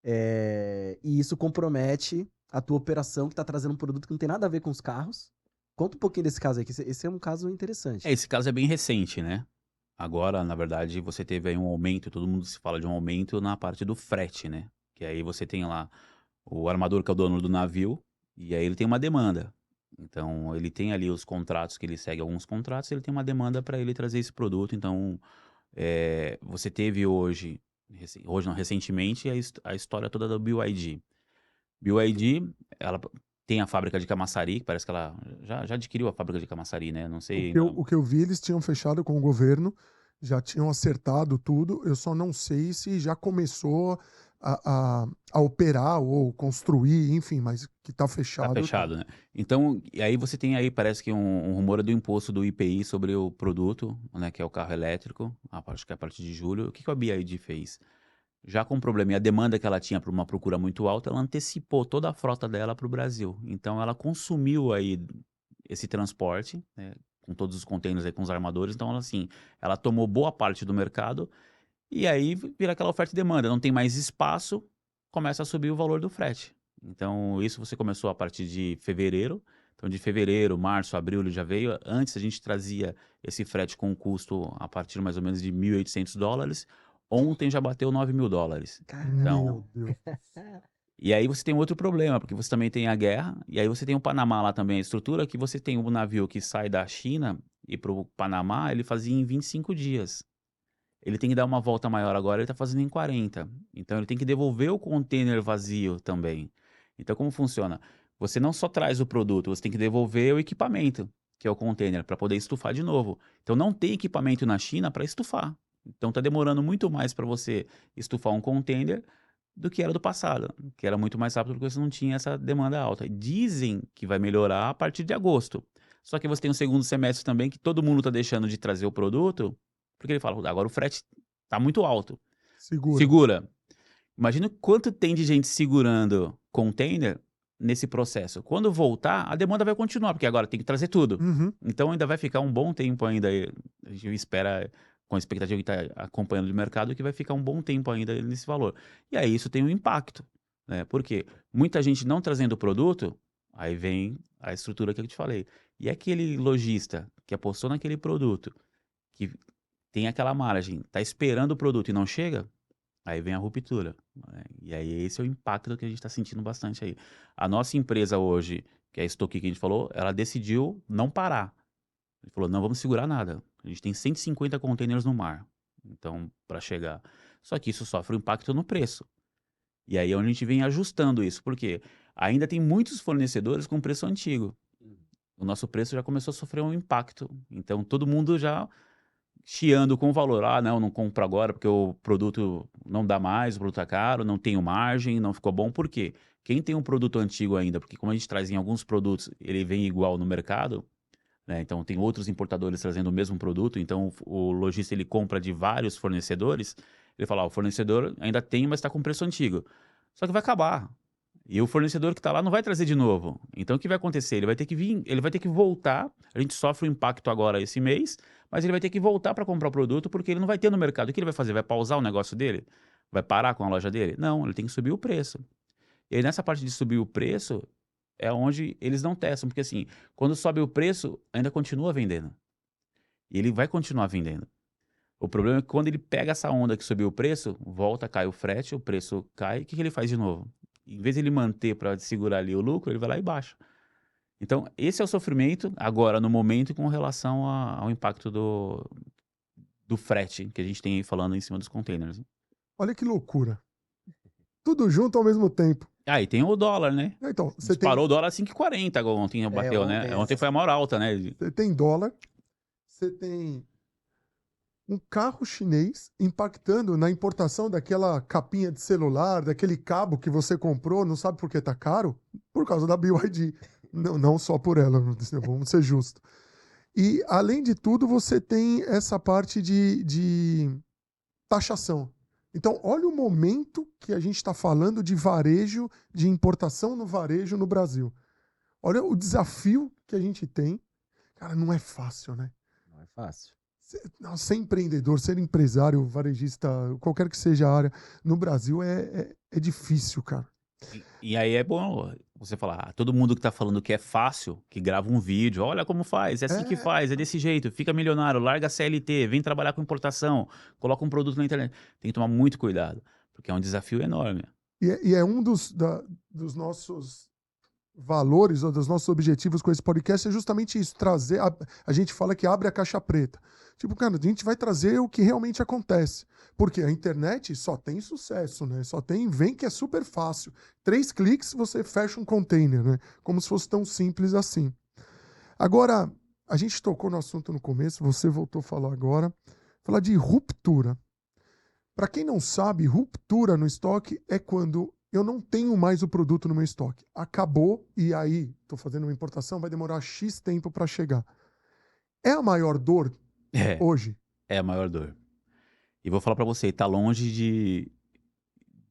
e isso compromete a tua operação, que está trazendo um produto que não tem nada a ver com os carros. Conta um pouquinho desse caso aí, que esse é um caso interessante. Esse caso é bem recente, né? Agora, na verdade, você teve aí um aumento, todo mundo se fala de um aumento na parte do frete, né? Que aí você tem lá o armador, que é o dono do navio, e aí ele tem uma demanda. Então, ele tem ali os contratos, que ele segue alguns contratos, ele tem uma demanda para ele trazer esse produto. Então, você teve hoje não, recentemente, a história toda da BYD. BYD, ela tem a fábrica de Camaçari, que parece que ela já adquiriu a fábrica de Camaçari, né? Não sei. O que eu vi, eles tinham fechado com o governo, já tinham acertado tudo. Eu só não sei se já começou a operar ou construir, enfim, mas que está Tá fechado. fechado, né? Então, e aí você tem aí, parece que um rumor do imposto do IPI sobre o produto, né, que é o carro elétrico, acho que é a partir de julho. O que que a BYD fez? Já com o problema e a demanda que ela tinha para uma procura muito alta, ela antecipou toda a frota dela para o Brasil. Então, ela consumiu aí esse transporte, né, com todos os containers aí com os armadores. Então, assim, ela tomou boa parte do mercado e aí vira aquela oferta e demanda. Não tem mais espaço, começa a subir o valor do frete. Então, isso você começou a partir de fevereiro. Então, de fevereiro, março, abril, ele já veio. Antes, a gente trazia esse frete com custo a partir mais ou menos de $1.800. Ontem já bateu $9.000. Então, Meu Deus. e aí você tem outro problema, porque você também tem a guerra, e aí você tem o Panamá lá também, a estrutura que você tem um navio que sai da China e para o Panamá, ele fazia em 25 dias. Ele tem que dar uma volta maior agora, ele está fazendo em 40. Então ele tem que devolver o container vazio também. Então como funciona? Você não só traz o produto, você tem que devolver o equipamento, que é o container, para poder estufar de novo. Então não tem equipamento na China para estufar. Então está demorando muito mais para você estufar um container do que era do passado, que era muito mais rápido porque você não tinha essa demanda alta. Dizem que vai melhorar a partir de agosto. Só que você tem um segundo semestre também que todo mundo está deixando de trazer o produto, porque ele fala, agora o frete está muito alto. Segura. Imagina quanto tem de gente segurando container nesse processo. Quando voltar, a demanda vai continuar, porque agora tem que trazer tudo. Uhum. Então ainda vai ficar um bom tempo ainda. A gente espera, com a expectativa que está acompanhando o mercado, que vai ficar um bom tempo ainda nesse valor. E aí isso tem um impacto, né? Porque muita gente não trazendo o produto, aí vem a estrutura que eu te falei. E aquele lojista que apostou naquele produto, que tem aquela margem, está esperando o produto e não chega, aí vem a ruptura, né? E aí esse é o impacto que a gente está sentindo bastante aí. A nossa empresa hoje, que é a Stock que a gente falou, ela decidiu não parar. Ele falou, não vamos segurar nada. A gente tem 150 containers no mar, então, para chegar. Só que isso sofre um impacto no preço. E aí é onde a gente vem ajustando isso, porque ainda tem muitos fornecedores com preço antigo. O nosso preço já começou a sofrer um impacto. Então, todo mundo já chiando com o valor. Ah, não compro agora porque o produto não dá mais, o produto é caro, não tenho margem, não ficou bom. Por quê? Quem tem um produto antigo ainda, porque como a gente traz em alguns produtos, ele vem igual no mercado, né? Então tem outros importadores trazendo o mesmo produto, então o lojista ele compra de vários fornecedores, ele fala, o fornecedor ainda tem, mas está com preço antigo. Só que vai acabar. E o fornecedor que está lá não vai trazer de novo. Então o que vai acontecer? Ele vai ter que vir, ele vai ter que voltar. A gente sofre um impacto agora esse mês, mas ele vai ter que voltar para comprar o produto porque ele não vai ter no mercado. O que ele vai fazer? Vai pausar o negócio dele? Vai parar com a loja dele? Não, ele tem que subir o preço. E aí nessa parte de subir o preço é onde eles não testam, porque assim, quando sobe o preço, ainda continua vendendo. E ele vai continuar vendendo. O problema é que quando ele pega essa onda que subiu o preço, volta, cai o frete, o preço cai, o que ele faz de novo? Em vez de ele manter para segurar ali o lucro, ele vai lá e baixa. Então, esse é o sofrimento agora, no momento, com relação ao impacto do frete que a gente tem aí falando em cima dos containers. Olha que loucura. Tudo junto ao mesmo tempo. Ah, e tem o dólar, né? Então, Disparou o dólar a 5,40 ontem, bateu, né? Ontem foi a maior alta, né? Você tem dólar, você tem um carro chinês impactando na importação daquela capinha de celular, daquele cabo que você comprou, não sabe por que tá caro? Por causa da BYD. Não só por ela, vamos ser justos. E, além de tudo, você tem essa parte de taxação. Então, olha o momento que a gente está falando de varejo, de importação no varejo no Brasil. Olha o desafio que a gente tem. Cara, não é fácil, né? Não é fácil. Ser empreendedor, ser empresário, varejista, qualquer que seja a área, no Brasil é difícil, cara. E aí é bom você falar, todo mundo que tá falando que é fácil, que grava um vídeo, olha como faz, é assim que faz, é desse jeito, fica milionário, larga a CLT, vem trabalhar com importação, coloca um produto na internet. Tem que tomar muito cuidado, porque é um desafio enorme. E é um dos nossos valores, ou dos nossos objetivos com esse podcast, é justamente isso, trazer, a gente fala que abre a caixa preta. Tipo, cara, a gente vai trazer o que realmente acontece. Porque a internet só tem sucesso, né? Vem que é super fácil. 3 cliques, você fecha um container, né? Como se fosse tão simples assim. Agora, a gente tocou no assunto no começo, você voltou a falar agora. Falar de ruptura. Para quem não sabe, ruptura no estoque é quando eu não tenho mais o produto no meu estoque. Acabou e aí estou fazendo uma importação, vai demorar X tempo para chegar. É a maior dor É, hoje? é a maior dor. E vou falar pra você, tá longe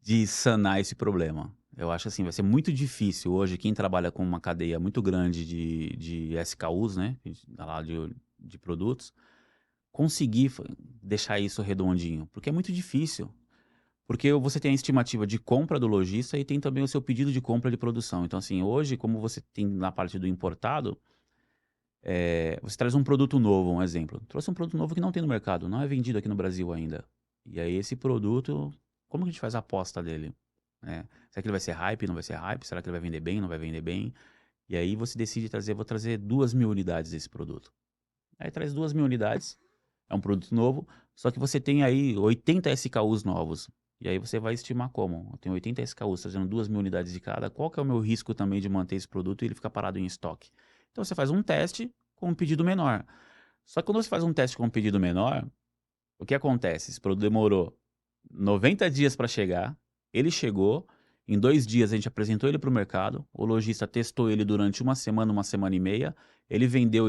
de sanar esse problema. Eu acho assim, vai ser muito difícil hoje, quem trabalha com uma cadeia muito grande de SKUs, né, lá de produtos, conseguir deixar isso redondinho, porque é muito difícil. Porque você tem a estimativa de compra do lojista e tem também o seu pedido de compra de produção. Então, assim, hoje, como você tem na parte do importado, você traz um produto novo, um exemplo. Trouxe um produto novo que não tem no mercado, não é vendido aqui no Brasil ainda. E aí esse produto, como que a gente faz a aposta dele? Né? Será que ele vai ser hype, não vai ser hype? Será que ele vai vender bem, não vai vender bem? E aí você decide trazer, vou trazer 2.000 unidades desse produto. Aí traz 2.000 unidades, é um produto novo, só que você tem aí 80 SKUs novos. E aí você vai estimar como? Eu tenho 80 SKUs, trazendo 2.000 unidades de cada. Qual que é o meu risco também de manter esse produto e ele ficar parado em estoque? Então você faz um teste com um pedido menor. Só que quando você faz um teste com um pedido menor, o que acontece? Esse produto demorou 90 dias para chegar, ele chegou, em 2 dias a gente apresentou ele para o mercado, o lojista testou ele durante uma semana e meia, ele vendeu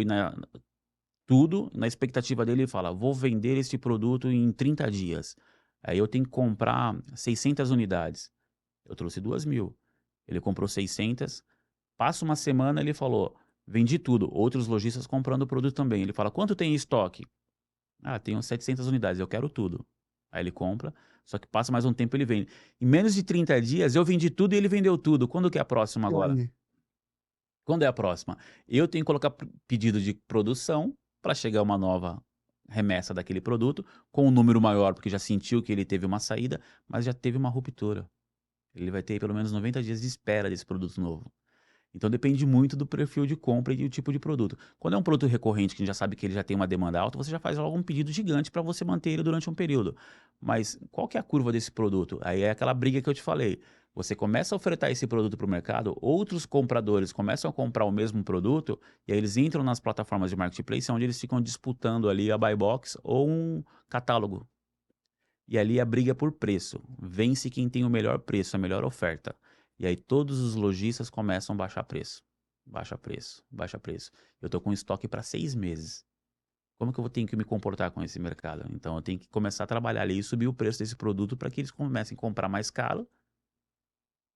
tudo, na expectativa dele, ele fala, vou vender este produto em 30 dias. Aí eu tenho que comprar 600 unidades. Eu trouxe 2.000. Ele comprou 600, passa uma semana, ele falou, vendi tudo. Outros lojistas comprando o produto também. Ele fala, quanto tem em estoque? Ah, tenho 700 unidades, eu quero tudo. Aí ele compra, só que passa mais um tempo ele vende. Em menos de 30 dias, eu vendi tudo e ele vendeu tudo. Quando que é a próxima E agora? aí? Quando é a próxima? Eu tenho que colocar pedido de produção para chegar uma nova remessa daquele produto, com um número maior, porque já sentiu que ele teve uma saída, mas já teve uma ruptura. Ele vai ter pelo menos 90 dias de espera desse produto novo. Então depende muito do perfil de compra e do tipo de produto. Quando é um produto recorrente, que a gente já sabe que ele já tem uma demanda alta, você já faz logo um pedido gigante para você manter ele durante um período. Mas qual que é a curva desse produto? Aí é aquela briga que eu te falei. Você começa a ofertar esse produto para o mercado, outros compradores começam a comprar o mesmo produto, e aí eles entram nas plataformas de marketplace, onde eles ficam disputando ali a buy box ou um catálogo. E ali a briga é por preço. Vence quem tem o melhor preço, a melhor oferta. E aí todos os lojistas começam a baixar preço. Baixa preço, baixa preço. Eu estou com estoque para 6 meses. Como que eu vou ter que me comportar com esse mercado? Então eu tenho que começar a trabalhar ali e subir o preço desse produto para que eles comecem a comprar mais caro,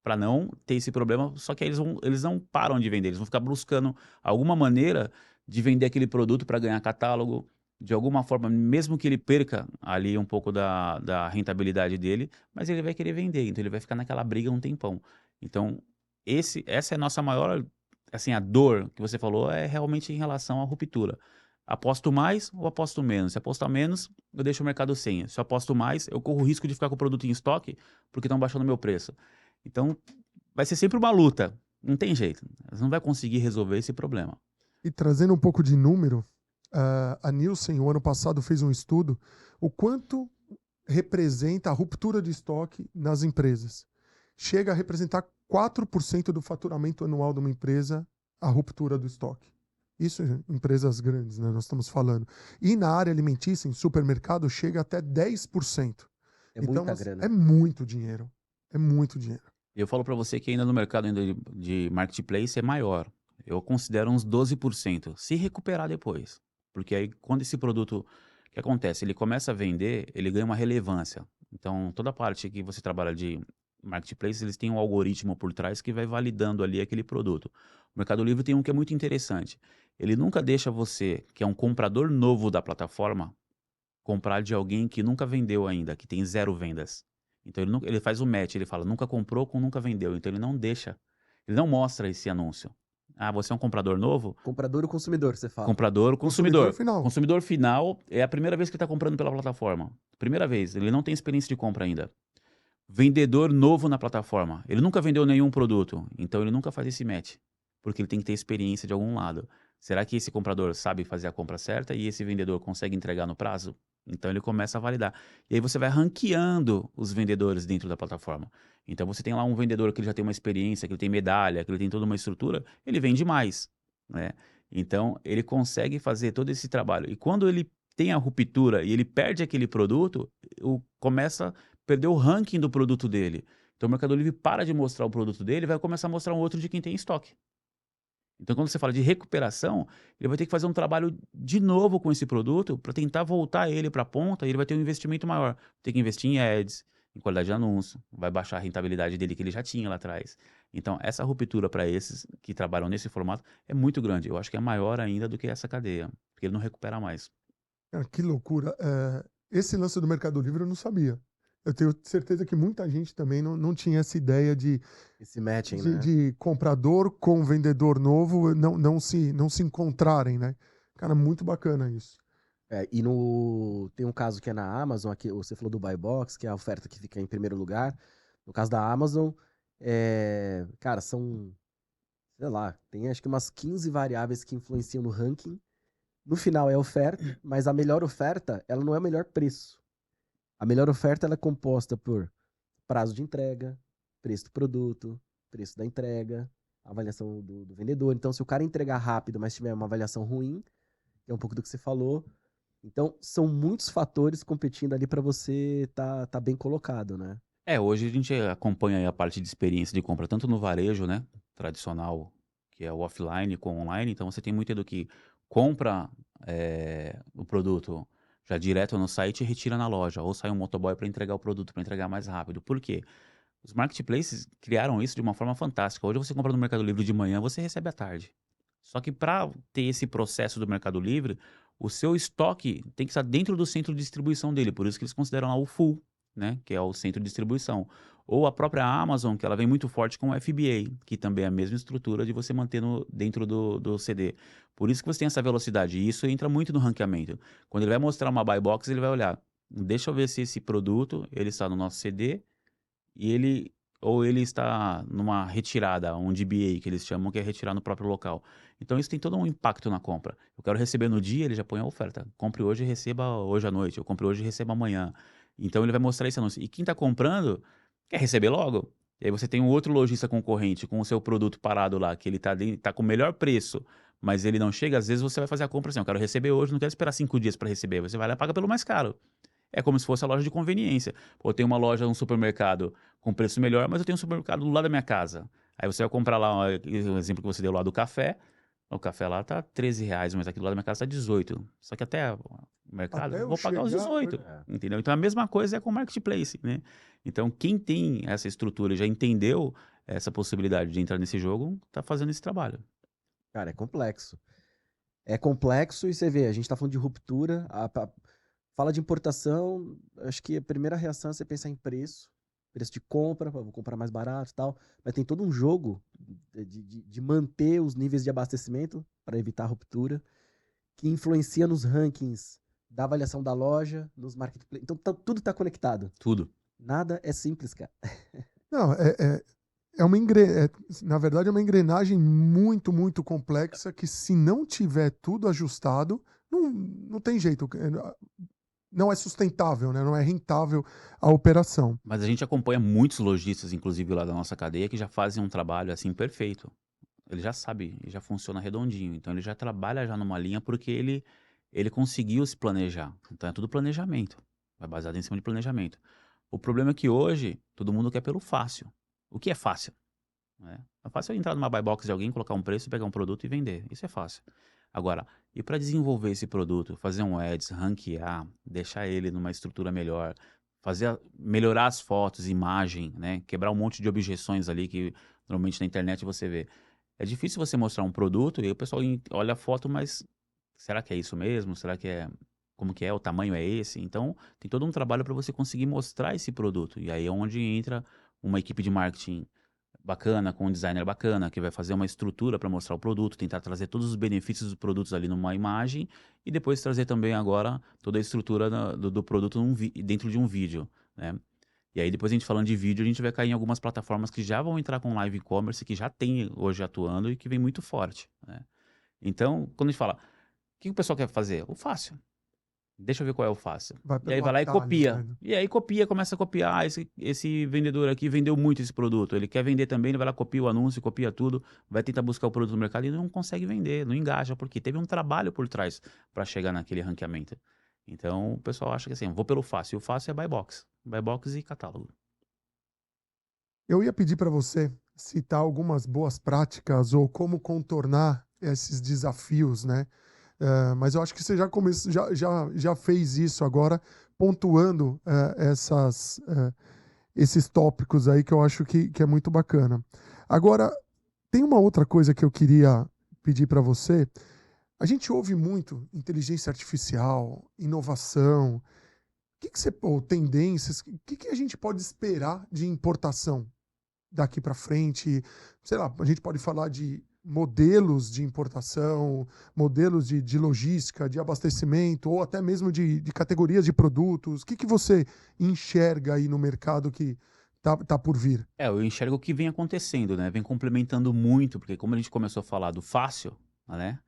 para não ter esse problema. Só que aí eles não param de vender, eles vão ficar buscando alguma maneira de vender aquele produto para ganhar catálogo, de alguma forma, mesmo que ele perca ali um pouco da rentabilidade dele, mas ele vai querer vender, então ele vai ficar naquela briga um tempão. Então, essa é a nossa maior, assim, a dor que você falou é realmente em relação à ruptura. Aposto mais ou aposto menos? Se apostar menos, eu deixo o mercado sem. Se eu aposto mais, eu corro o risco de ficar com o produto em estoque porque estão baixando o meu preço. Então, vai ser sempre uma luta. Não tem jeito. Você não vai conseguir resolver esse problema. E trazendo um pouco de número, a Nielsen, o ano passado, fez um estudo, o quanto representa a ruptura de estoque nas empresas. Chega a representar 4% do faturamento anual de uma empresa, a ruptura do estoque. Isso em empresas grandes, né? Nós estamos falando. E na área alimentícia, em supermercado, chega até 10%. É Então, muita grana. é muito dinheiro. É muito dinheiro. Eu falo para você que ainda no mercado ainda de marketplace é maior. Eu considero uns 12%, se recuperar depois. Porque aí quando esse produto, o que acontece? Ele começa a vender, ele ganha uma relevância. Então, toda a parte que você trabalha de marketplace, eles têm um algoritmo por trás que vai validando ali aquele produto. O Mercado Livre tem um que é muito interessante. Ele nunca deixa você, que é um comprador novo da plataforma, comprar de alguém que nunca vendeu ainda, que tem 0 vendas. Então ele faz o match, ele fala, nunca comprou com nunca vendeu. Então ele não deixa, ele não mostra esse anúncio. Ah, você é um comprador novo? Comprador ou consumidor, você fala? Comprador, Consumidor consumidor. final. Consumidor final é a primeira vez que está comprando pela plataforma. Primeira vez, ele não tem experiência de compra ainda. Vendedor novo na plataforma. Ele nunca vendeu nenhum produto, então ele nunca faz esse match, porque ele tem que ter experiência de algum lado. Será que esse comprador sabe fazer a compra certa e esse vendedor consegue entregar no prazo? Então ele começa a validar. E aí você vai ranqueando os vendedores dentro da plataforma. Então você tem lá um vendedor que ele já tem uma experiência, que ele tem medalha, que ele tem toda uma estrutura, ele vende mais, né? Então ele consegue fazer todo esse trabalho. E quando ele tem a ruptura e ele perde aquele produto, começa a perder o ranking do produto dele. Então o Mercado Livre para de mostrar o produto dele e vai começar a mostrar um outro de quem tem estoque. Então quando você fala de recuperação, ele vai ter que fazer um trabalho de novo com esse produto para tentar voltar ele para a ponta e ele vai ter um investimento maior. Tem que investir em ads, em qualidade de anúncio, vai baixar a rentabilidade dele que ele já tinha lá atrás. Então essa ruptura para esses que trabalham nesse formato é muito grande. Eu acho que é maior ainda do que essa cadeia, porque ele não recupera mais. Cara, que loucura. Esse lance do Mercado Livre eu não sabia. Eu tenho certeza que muita gente também não tinha essa ideia de Esse matching, né? de comprador com vendedor novo não se encontrarem, né? Cara, muito bacana isso. E tem um caso que é na Amazon, aqui, você falou do Buy Box, que é a oferta que fica em primeiro lugar. No caso da Amazon, cara, são, sei lá, tem acho que umas 15 variáveis que influenciam no ranking. No final é a oferta, mas a melhor oferta, ela não é o melhor preço. A melhor oferta ela é composta por prazo de entrega, preço do produto, preço da entrega, avaliação do vendedor. Então, se o cara entregar rápido, mas tiver uma avaliação ruim, que é um pouco do que você falou, então são muitos fatores competindo ali para você tá bem colocado, né? Hoje a gente acompanha aí a parte de experiência de compra, tanto no varejo, né, tradicional, que é o offline com o online. Então você tem muito do que compra o produto já direto no site e retira na loja, ou sai um motoboy para entregar o produto, para entregar mais rápido. Por quê? Os marketplaces criaram isso de uma forma fantástica. Hoje você compra no Mercado Livre de manhã, você recebe à tarde. Só que para ter esse processo do Mercado Livre, o seu estoque tem que estar dentro do centro de distribuição dele. Por isso que eles consideram lá o full, né, que é o centro de distribuição. Ou a própria Amazon, que ela vem muito forte com o FBA, que também é a mesma estrutura de você manter dentro do CD. Por isso que você tem essa velocidade. E isso entra muito no ranqueamento. Quando ele vai mostrar uma buy box, ele vai olhar, deixa eu ver se esse produto ele está no nosso CD e ele está numa retirada, um DBA, que eles chamam, que é retirar no próprio local. Então isso tem todo um impacto na compra. Eu quero receber no dia, ele já põe a oferta. Compre hoje e receba hoje à noite. Eu compre hoje e receba amanhã. Então ele vai mostrar esse anúncio. E quem está comprando quer receber logo. E aí você tem um outro lojista concorrente com o seu produto parado lá, que ele tá com o melhor preço, mas ele não chega. Às vezes você vai fazer a compra assim, eu quero receber hoje, não quero esperar 5 dias para receber. Você vai lá e paga pelo mais caro. É como se fosse a loja de conveniência. Pô, eu tenho uma loja, um supermercado com preço melhor, mas eu tenho um supermercado do lado da minha casa. Aí você vai comprar lá, o exemplo que você deu lá do café. O café lá tá R$13, mas aqui do lado da minha casa tá 18. Só que até o mercado, Até eu vou pagar os 18. Entendeu? Então a mesma coisa é com o marketplace, né? Então quem tem essa estrutura e já entendeu essa possibilidade de entrar nesse jogo, tá fazendo esse trabalho. Cara, é complexo. É complexo e você vê, a gente tá falando de ruptura, fala de importação, acho que a primeira reação é você pensar em preço de compra, vou comprar mais barato e tal, mas tem todo um jogo de manter os níveis de abastecimento para evitar a ruptura, que influencia nos rankings da avaliação da loja, nos marketplaces. Então tudo tá conectado. Tudo. Nada é simples, cara. Não, na verdade é uma engrenagem muito, muito complexa que se não tiver tudo ajustado, não tem jeito. Não é sustentável, né? Não é rentável a operação. Mas a gente acompanha muitos lojistas, inclusive lá da nossa cadeia, que já fazem um trabalho assim perfeito. Ele já sabe, já funciona redondinho. Então ele já trabalha já numa linha porque ele conseguiu se planejar. Então é tudo planejamento. É baseado em cima de planejamento. O problema é que hoje todo mundo quer pelo fácil. O que é fácil? É fácil eu entrar numa buy box de alguém, colocar um preço, pegar um produto e vender. Isso é fácil. Agora, e para desenvolver esse produto, fazer um ads, ranquear, deixar ele numa estrutura melhor, melhorar as fotos, imagem, né? Quebrar um monte de objeções ali que normalmente na internet você vê. É difícil você mostrar um produto e aí o pessoal olha a foto, mas será que é isso mesmo? Será que é... Como que é? O tamanho é esse? Então, tem todo um trabalho para você conseguir mostrar esse produto. E aí é onde entra uma equipe de marketing bacana, com um designer bacana, que vai fazer uma estrutura para mostrar o produto, tentar trazer todos os benefícios dos produtos ali numa imagem e depois trazer também agora toda a estrutura do produto dentro de um vídeo, né? E aí depois a gente falando de vídeo, a gente vai cair em algumas plataformas que já vão entrar com live e-commerce, que já tem hoje atuando e que vem muito forte, né? Então, quando a gente fala, o que o pessoal quer fazer? O fácil. Deixa eu ver qual é o fácil. E aí vai lá e copia. Né? E aí começa a copiar. Esse vendedor aqui vendeu muito esse produto. Ele quer vender também, ele vai lá, copia o anúncio, copia tudo, vai tentar buscar o produto no mercado e não consegue vender, não engaja, porque teve um trabalho por trás para chegar naquele ranqueamento. Então o pessoal acha que assim, vou pelo fácil. E o fácil é buy box. Buy box e catálogo. Eu ia pedir para você citar algumas boas práticas ou como contornar esses desafios, né? Mas eu acho que você já fez isso agora, pontuando esses tópicos aí que eu acho que é muito bacana. Agora, tem uma outra coisa que eu queria pedir para você. A gente ouve muito inteligência artificial, inovação. Ou tendências, o que a gente pode esperar de importação daqui para frente? Sei lá, a gente pode falar de modelos de importação, modelos de logística, de abastecimento, ou até mesmo de categorias de produtos. O que você enxerga aí no mercado que tá por vir? Eu enxergo o que vem acontecendo, né? Vem complementando muito, porque como a gente começou a falar do fácil, né?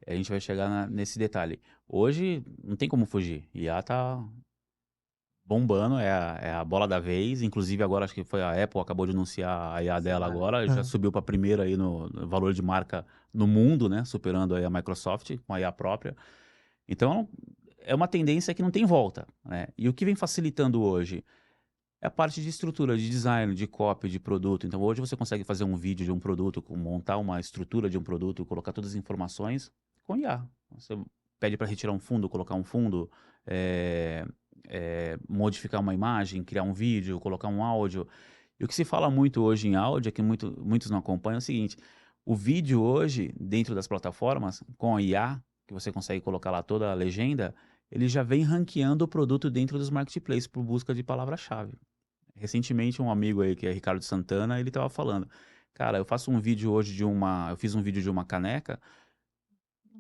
A gente vai chegar nesse detalhe. Hoje não tem como fugir. IA tá bombando, é a bola da vez. Inclusive agora acho que foi a Apple acabou de anunciar a IA dela Semana. agora, já subiu para primeira aí no valor de marca no mundo, né? Superando aí a Microsoft com a IA própria. Então é uma tendência que não tem volta, né? E o que vem facilitando hoje é a parte de estrutura, de design, de copy, de produto. Então hoje você consegue fazer um vídeo de um produto, montar uma estrutura de um produto, colocar todas as informações com IA. Você pede para retirar um fundo, colocar um fundo, modificar uma imagem, criar um vídeo, colocar um áudio. E o que se fala muito hoje em áudio, é que muitos não acompanham, é o seguinte: o vídeo hoje, dentro das plataformas, com a IA, que você consegue colocar lá toda a legenda, ele já vem ranqueando o produto dentro dos marketplaces por busca de palavra-chave. Recentemente, um amigo aí, que é Ricardo Santana, ele estava falando: cara, eu fiz um vídeo de uma caneca.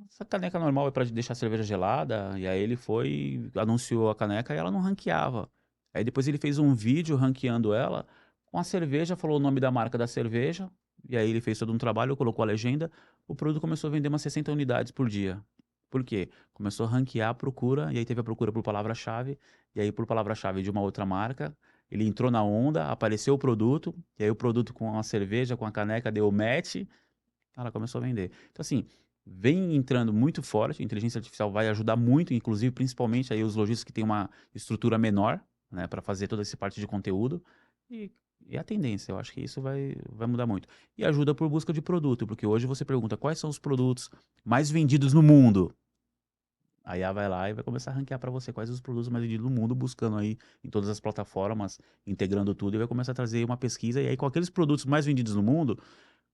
Essa caneca normal é para deixar a cerveja gelada, e aí ele foi, anunciou a caneca e ela não ranqueava. Aí depois ele fez um vídeo ranqueando ela com a cerveja, falou o nome da marca da cerveja, e aí ele fez todo um trabalho, colocou a legenda, o produto começou a vender umas 60 unidades por dia. Por quê? Começou a ranquear a procura, e aí teve a procura por palavra-chave, e aí por palavra-chave de uma outra marca, ele entrou na onda, apareceu o produto, e aí o produto com a cerveja, com a caneca, deu match, ela começou a vender. Então, assim, vem entrando muito forte, a inteligência artificial vai ajudar muito, inclusive, principalmente aí os lojistas que têm uma estrutura menor, né, para fazer toda essa parte de conteúdo, e, e a tendência, eu acho que isso vai mudar muito. E ajuda por busca de produto, porque hoje você pergunta quais são os produtos mais vendidos no mundo. A IA vai lá e vai começar a ranquear para você quais os produtos mais vendidos no mundo, buscando aí em todas as plataformas, integrando tudo, e vai começar a trazer uma pesquisa, e aí com aqueles produtos mais vendidos no mundo,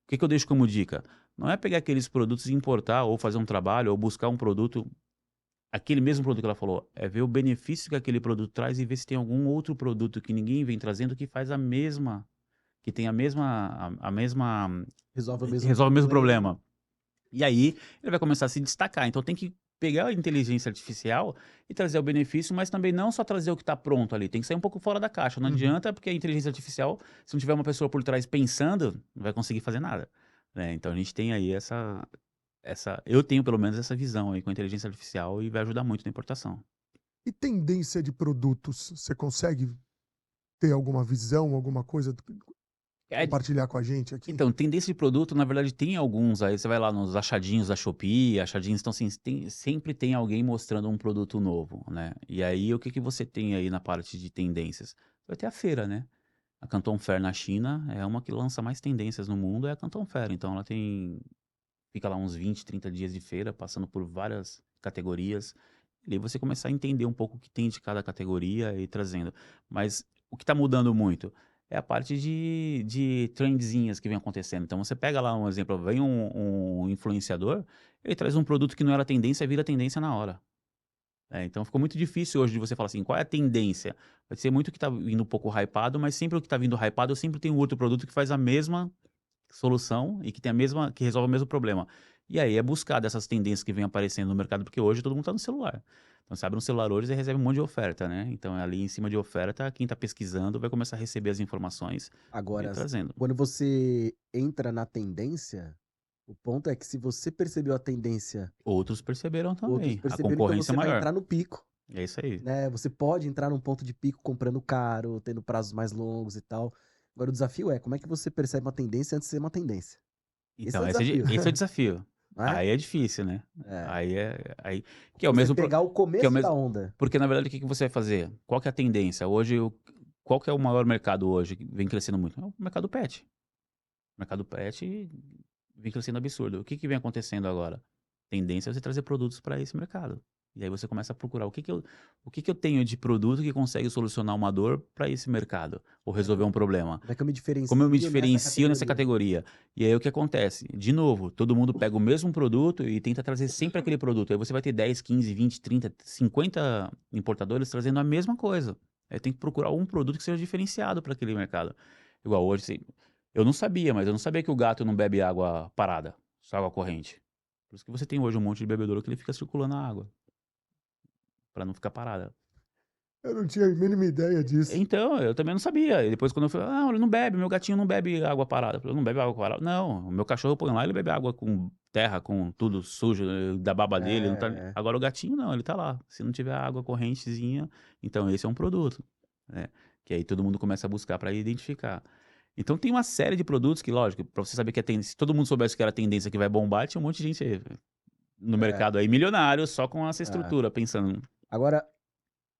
o que eu deixo como dica? Não é pegar aqueles produtos e importar, ou fazer um trabalho, ou buscar um produto, aquele mesmo produto que ela falou, é ver o benefício que aquele produto traz e ver se tem algum outro produto que ninguém vem trazendo que faz a mesma, que tem a mesma, Resolve o mesmo resolve o mesmo problema. problema. E aí ele vai começar a se destacar. Então tem que pegar a inteligência artificial e trazer o benefício, mas também não só trazer o que está pronto ali, tem que sair um pouco fora da caixa. Não Uhum. adianta, porque a inteligência artificial, se não tiver uma pessoa por trás pensando, não vai conseguir fazer nada, né? Então a gente tem aí eu tenho pelo menos essa visão aí com a inteligência artificial, e vai ajudar muito na importação. E tendência de produtos? Você consegue ter alguma visão, alguma coisa, É, compartilhar com a gente aqui? Então, tendência de produto, na verdade, tem alguns. Aí você vai lá nos achadinhos da Shopee, achadinhos, então assim, sempre tem alguém mostrando um produto novo, né? E aí, o que você tem aí na parte de tendências? Vai ter a feira, né? A Canton Fair na China é uma que lança mais tendências no mundo, é a Canton Fair. Então, fica lá uns 20, 30 dias de feira, passando por várias categorias. E aí você começa a entender um pouco o que tem de cada categoria e trazendo. Mas o que está mudando muito é a parte de trendzinhas que vem acontecendo. Então você pega lá um exemplo, vem um influenciador, ele traz um produto que não era tendência, vira tendência na hora. Então ficou muito difícil hoje de você falar assim, qual é a tendência? Vai ser muito que está vindo um pouco hypado, mas sempre o que está vindo hypado, eu sempre tenho outro produto que faz a mesma solução e que resolve o mesmo problema. E aí é buscar dessas tendências que vem aparecendo no mercado, porque hoje todo mundo está no celular. Então, você abre um celular hoje e recebe um monte de oferta, né? Então, ali em cima de oferta, quem está pesquisando vai começar a receber as informações e Agora, trazendo. quando você entra na tendência, o ponto é que se você percebeu a tendência, Outros perceberam outros também. A perceberam, então concorrência você é vai maior. entrar no pico, É isso aí. né? Você pode entrar num ponto de pico comprando caro, tendo prazos mais longos e tal. Agora, o desafio é como é que você percebe uma tendência antes de ser uma tendência. Esse é Então, o esse desafio. é o desafio. não é? Aí é difícil, né? É. Aí que é o Você mesmo pegar o começo mesmo da onda. porque na verdade o que que você vai fazer? Qual que é a tendência? Hoje qual que é o maior mercado hoje que vem crescendo muito? É o mercado pet. O mercado pet vem crescendo absurdo. O que que vem acontecendo agora? Tendência é você trazer produtos para esse mercado. E aí você começa a procurar o que que eu tenho de produto que consegue solucionar uma dor para esse mercado ou resolver um problema. Como é que eu me Como eu me diferencio nessa diferencio nessa categoria? categoria? E aí o que acontece? De novo, todo mundo pega o mesmo produto e tenta trazer sempre aquele produto. Aí você vai ter 10, 15, 20, 30, 50 importadores trazendo a mesma coisa. Aí tem que procurar um produto que seja diferenciado para aquele mercado. Igual hoje, assim, eu não sabia, mas eu não sabia que o gato não bebe água parada, só água corrente. Por isso que você tem hoje um monte de bebedouro que ele fica circulando a água, para não ficar parada. Eu não tinha a mínima ideia disso. Então, eu também não sabia. E depois quando eu falei, não, ele não bebe, meu gatinho não bebe água parada. Eu falei, não bebe água parada. Não, o meu cachorro eu ponho lá, ele bebe água com terra, com tudo sujo, da baba dele. Não tá... É. Agora o gatinho não, ele tá lá. Se não tiver água correntezinha, então esse é um produto, né? Que aí todo mundo começa a buscar para identificar. Então tem uma série de produtos que, lógico, para você saber que é tendência, se todo mundo soubesse que era tendência que vai bombar, tinha um monte de gente no É. mercado aí, milionário, só com essa É. estrutura, pensando. Agora,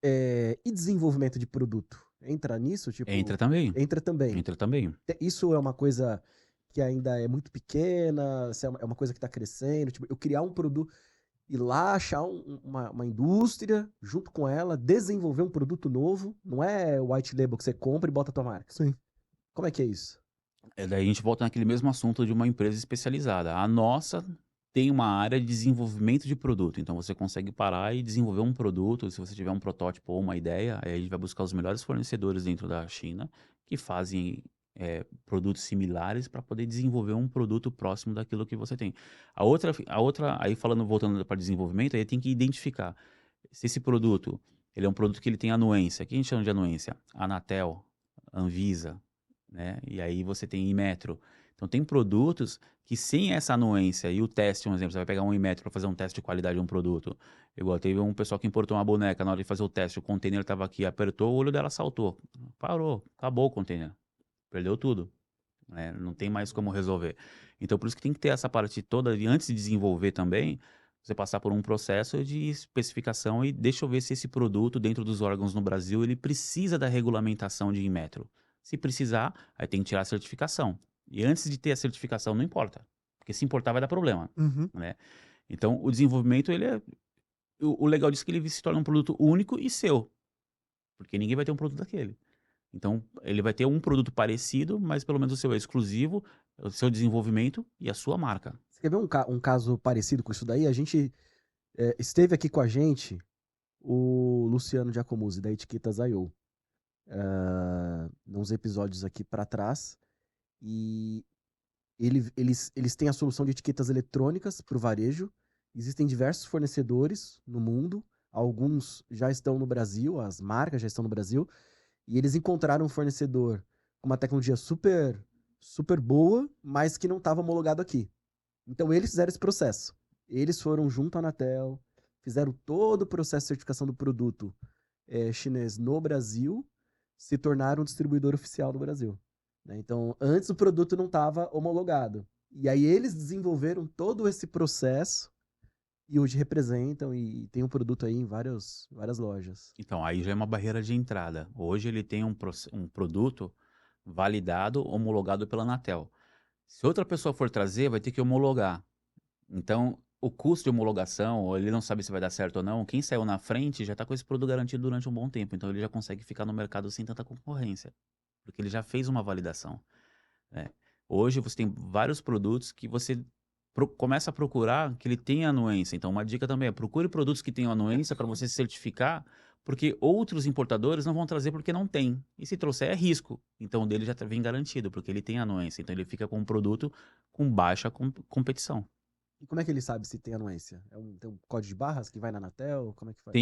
e desenvolvimento de produto? Entra nisso? Tipo, Entra também. entra também. Entra também. Isso é uma coisa que ainda é muito pequena? Se é uma coisa que está crescendo? Tipo, eu criar um produto, ir lá achar uma indústria, junto com ela, desenvolver um produto novo. Não é white label que você compra e bota a tua marca. Sim. Como é que é isso? Daí a gente volta naquele mesmo assunto de uma empresa especializada. A nossa tem uma área de desenvolvimento de produto. Então você consegue parar e desenvolver um produto. Se você tiver um protótipo ou uma ideia, aí a gente vai buscar os melhores fornecedores dentro da China que fazem produtos similares para poder desenvolver um produto próximo daquilo que você tem. Aí voltando para desenvolvimento, aí tem que identificar se esse produto ele é um produto que ele tem anuência. O que a gente chama de anuência? Anatel, Anvisa, né? E aí você tem Inmetro. Então tem produtos que sem essa anuência e o teste, um exemplo, você vai pegar um Inmetro para fazer um teste de qualidade de um produto. Igual teve um pessoal que importou uma boneca, na hora de fazer o teste, o container estava aqui, apertou, o olho dela saltou. Parou, acabou o container. Perdeu tudo, né? Não tem mais como resolver. Então por isso que tem que ter essa parte toda, e antes de desenvolver também, você passar por um processo de especificação e deixa eu ver se esse produto dentro dos órgãos no Brasil, ele precisa da regulamentação de Inmetro. Se precisar, aí tem que tirar a certificação. E antes de ter a certificação, não importa. Porque se importar vai dar problema, Uhum. né? Então, o desenvolvimento, ele é... O legal disso é que ele se torna um produto único e seu. Porque ninguém vai ter um produto daquele. Então, ele vai ter um produto parecido, mas pelo menos o seu é exclusivo, o seu desenvolvimento e a sua marca. Você quer ver um caso parecido com isso daí? A gente esteve aqui com a gente o Luciano Giacomuzzi, da Etiquetas I.O. Nos episódios aqui para trás. E eles têm a solução de etiquetas eletrônicas para o varejo. Existem diversos fornecedores no mundo. Alguns já estão no Brasil, as marcas já estão no Brasil. E eles encontraram um fornecedor com uma tecnologia super, super boa, mas que não estava homologado aqui. Então eles fizeram esse processo. Eles foram junto à Anatel, fizeram todo o processo de certificação do produto chinês no Brasil, se tornaram um distribuidor oficial do Brasil. Né? Então, antes o produto não estava homologado. E aí eles desenvolveram todo esse processo e hoje representam e tem um produto aí em várias lojas. Então, aí já é uma barreira de entrada. Hoje ele tem um produto validado, homologado pela Anatel. Se outra pessoa for trazer, vai ter que homologar. Então, o custo de homologação, ou ele não sabe se vai dar certo ou não, quem saiu na frente já está com esse produto garantido durante um bom tempo. Então, ele já consegue ficar no mercado sem tanta concorrência, porque ele já fez uma validação, né? Hoje você tem vários produtos que você começa a procurar que ele tenha anuência. Então, uma dica também é procure produtos que tenham anuência para você se certificar, porque outros importadores não vão trazer porque não tem. E se trouxer é risco. Então, o dele já vem garantido, porque ele tem anuência. Então, ele fica com um produto com baixa competição. E como é que ele sabe se tem anuência? Tem um código de barras que vai na Anatel? Como é que faz?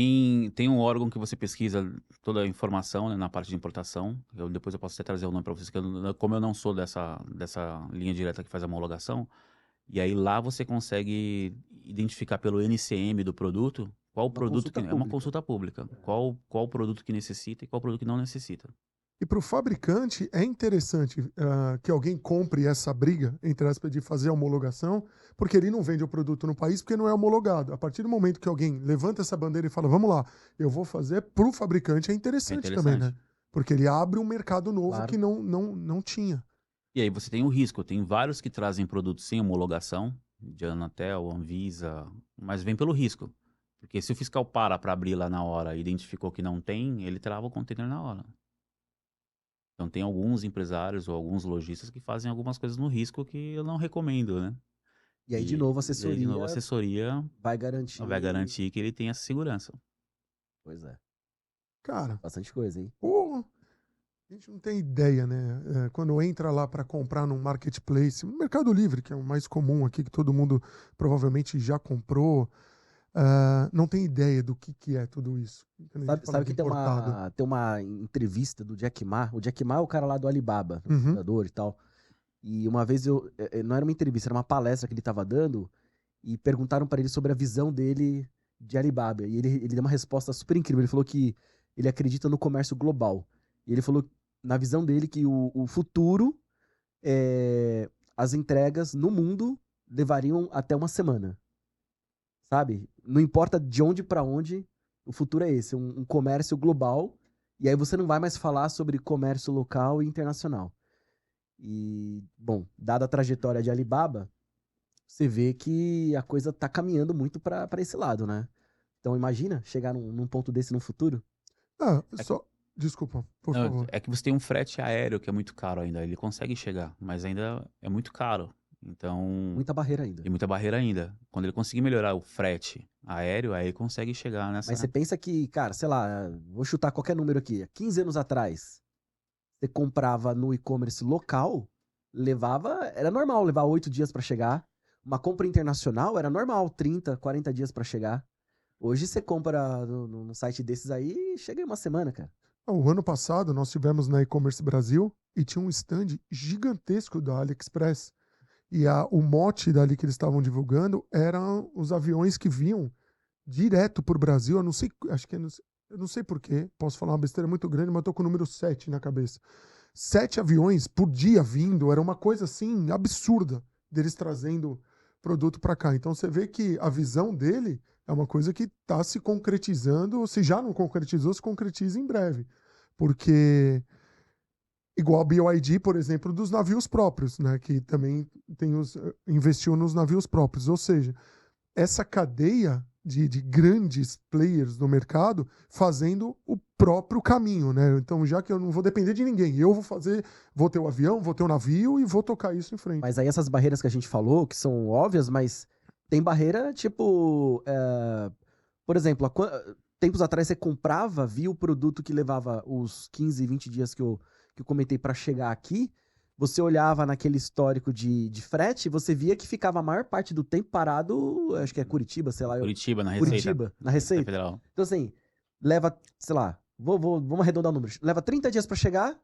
Tem um órgão que você pesquisa toda a informação, né, na parte de importação. Depois eu posso até trazer o nome para vocês, como eu não sou dessa linha direta que faz a homologação, e aí lá você consegue identificar pelo NCM do produto qual o produto que... É uma consulta pública. Qual o produto que necessita e qual o produto que não necessita. E para o fabricante é interessante que alguém compre essa briga, entre aspas, de fazer a homologação, porque ele não vende o produto no país porque não é homologado. A partir do momento que alguém levanta essa bandeira e fala, vamos lá, eu vou fazer, para o fabricante é interessante também, né? Porque ele abre um mercado novo Claro. que não tinha. E aí você tem o risco. Tem vários que trazem produtos sem homologação, de Anatel, Anvisa, mas vem pelo risco. Porque se o fiscal para abrir lá na hora e identificou que não tem, ele trava o container na hora. Então tem alguns empresários ou alguns lojistas que fazem algumas coisas no risco que eu não recomendo, né? E aí, de novo, a E aí, de novo, a assessoria assessoria vai garantir. vai garantir que ele tenha essa segurança. Pois é. Cara, Bastante coisa, hein? pô, a gente não tem ideia, né? Quando entra lá para comprar num marketplace, no Mercado Livre, que é o mais comum aqui, que todo mundo provavelmente já comprou, não tem ideia do que é tudo isso. Quando a gente fala Sabe de que importado. tem uma entrevista do Jack Ma. O Jack Ma é o cara lá do Alibaba, Uhum. fundador e tal. E uma vez não era uma entrevista, era uma palestra que ele tava dando e perguntaram para ele sobre a visão dele de Alibaba. E ele deu uma resposta super incrível. Ele falou que ele acredita no comércio global. E ele falou, na visão dele, que o futuro, as entregas no mundo levariam até uma semana. Sabe? Não importa de onde para onde, o futuro é esse, um comércio global. E aí você não vai mais falar sobre comércio local e internacional. E, bom, dada a trajetória de Alibaba, você vê que a coisa tá caminhando muito para esse lado, né? Então imagina chegar num ponto desse no futuro. Desculpa, por Não, favor. é que você tem um frete aéreo que é muito caro ainda. Ele consegue chegar, mas ainda é muito caro. Então, Muita barreira ainda. tem muita barreira ainda. Quando ele conseguir melhorar o frete aéreo, aí ele consegue chegar nessa. Mas você pensa que, cara, sei lá, vou chutar qualquer número aqui. 15 anos atrás, você comprava no e-commerce local, era normal levar 8 dias para chegar. Uma compra internacional era normal, 30, 40 dias para chegar. Hoje você compra no site desses aí e chega em uma semana, cara. O ano passado nós tivemos na e-commerce Brasil e tinha um stand gigantesco da AliExpress. E o mote dali que eles estavam divulgando eram os aviões que vinham direto por Brasil. Eu não sei, eu não sei porquê, posso falar uma besteira muito grande, mas eu tô com o número 7 na cabeça. 7 aviões por dia vindo, era uma coisa assim absurda deles trazendo produto para cá. Então você vê que a visão dele é uma coisa que está se concretizando, se já não concretizou, se concretiza em breve. Porque igual a BYD, por exemplo, dos navios próprios, né? Que também investiu nos navios próprios. Ou seja, essa cadeia de grandes players no mercado fazendo o próprio caminho, né? Então, já que eu não vou depender de ninguém, eu vou ter o avião, vou ter o navio e vou tocar isso em frente. Mas aí essas barreiras que a gente falou, que são óbvias, mas tem barreira tipo... por exemplo, tempos atrás você comprava, via o produto que levava os 15, 20 dias que eu comentei para chegar aqui, você olhava naquele histórico de frete, você via que ficava a maior parte do tempo parado, acho que é Curitiba, sei lá. Curitiba, na Receita. Curitiba, na Receita Federal. Então assim, leva, sei lá, vamos arredondar o número, leva 30 dias para chegar,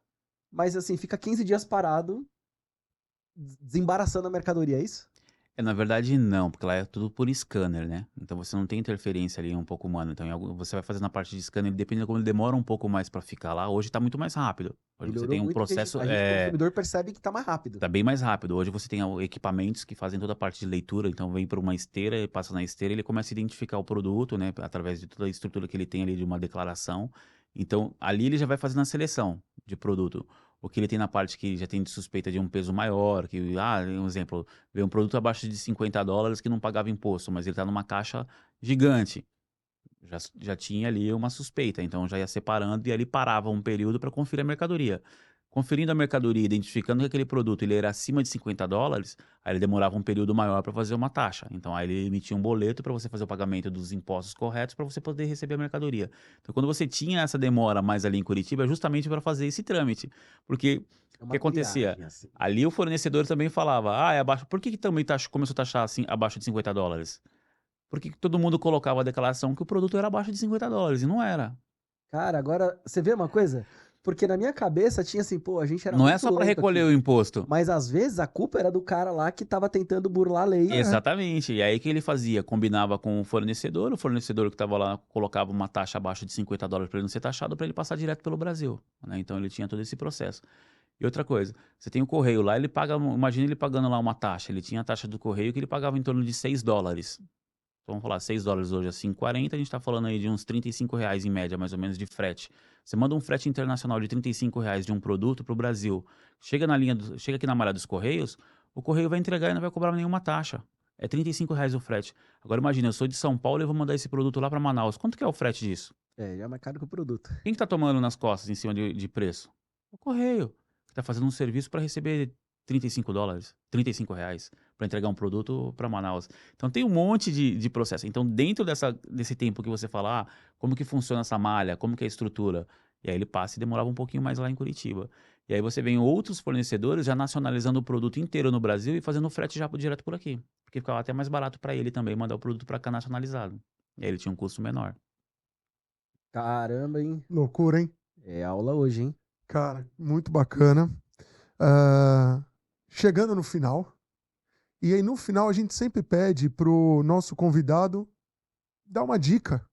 mas assim, fica 15 dias parado, desembaraçando a mercadoria, é isso? Na verdade, não, porque lá é tudo por scanner, né? Então você não tem interferência ali um pouco humana. Então você vai fazer na parte de scanner, dependendo de como ele demora um pouco mais para ficar lá. Hoje tá muito mais rápido. Hoje você tem um processo. A gente, consumidor, percebe que tá mais rápido. Tá bem mais rápido. Hoje você tem equipamentos que fazem toda a parte de leitura. Então vem por uma esteira, passa na esteira, ele começa a identificar o produto, né? Através de toda a estrutura que ele tem ali de uma declaração. Então ali ele já vai fazendo a seleção de produto. O que ele tem na parte que já tem de suspeita de um peso maior, que, um exemplo, veio um produto abaixo de $50 que não pagava imposto, mas ele está numa caixa gigante. Já tinha ali uma suspeita, então já ia separando e ali parava um período para conferir a mercadoria. Conferindo a mercadoria, identificando que aquele produto ele era acima de $50, aí ele demorava um período maior para fazer uma taxa. Então aí ele emitia um boleto para você fazer o pagamento dos impostos corretos para você poder receber a mercadoria. Então quando você tinha essa demora mais ali em Curitiba, é justamente para fazer esse trâmite. Porque o que acontecia? Triagem, assim. Ali o fornecedor também falava, é abaixo. Por que também começou a taxar assim, abaixo de $50? Porque todo mundo colocava a declaração que o produto era abaixo de $50 e não era. Cara, agora, você vê uma coisa? Porque na minha cabeça tinha assim, pô, a gente era Não é muito só para lento recolher aqui. o imposto. Mas às vezes a culpa era do cara lá que tava tentando burlar a lei. Exatamente. E aí o que ele fazia? Combinava com o fornecedor que estava lá colocava uma taxa abaixo de $50 para ele não ser taxado, para ele passar direto pelo Brasil, né? Então ele tinha todo esse processo. E outra coisa, você tem o correio lá, ele paga, imagina ele pagando lá uma taxa, ele tinha a taxa do correio que ele pagava em torno de $6. Então, vamos falar, $6 hoje é 5,40, a gente está falando aí de uns R$ 35 em média, mais ou menos, de frete. Você manda um frete internacional de R$ 35 de um produto para o Brasil, chega aqui na malha dos Correios, o Correio vai entregar e não vai cobrar nenhuma taxa. É R$ 35 o frete. Agora imagina, eu sou de São Paulo e vou mandar esse produto lá para Manaus. Quanto que é o frete disso? Já é mais caro que o produto. Quem que tá tomando nas costas em cima de preço? O Correio, que tá fazendo um serviço para receber $35, R$ 35 para entregar um produto para Manaus. Então tem um monte de processo. Então dentro desse tempo que você fala, como que funciona essa malha, como que é a estrutura, e aí ele passa e demorava um pouquinho mais lá em Curitiba. E aí você vem outros fornecedores já nacionalizando o produto inteiro no Brasil e fazendo o frete já direto por aqui. Porque ficava até mais barato para ele também mandar o produto para cá nacionalizado. E aí ele tinha um custo menor. Caramba, hein? Loucura, hein? É aula hoje, hein? Cara, muito bacana. Chegando no final. E aí, no final, a gente sempre pede pro nosso convidado dar uma dica,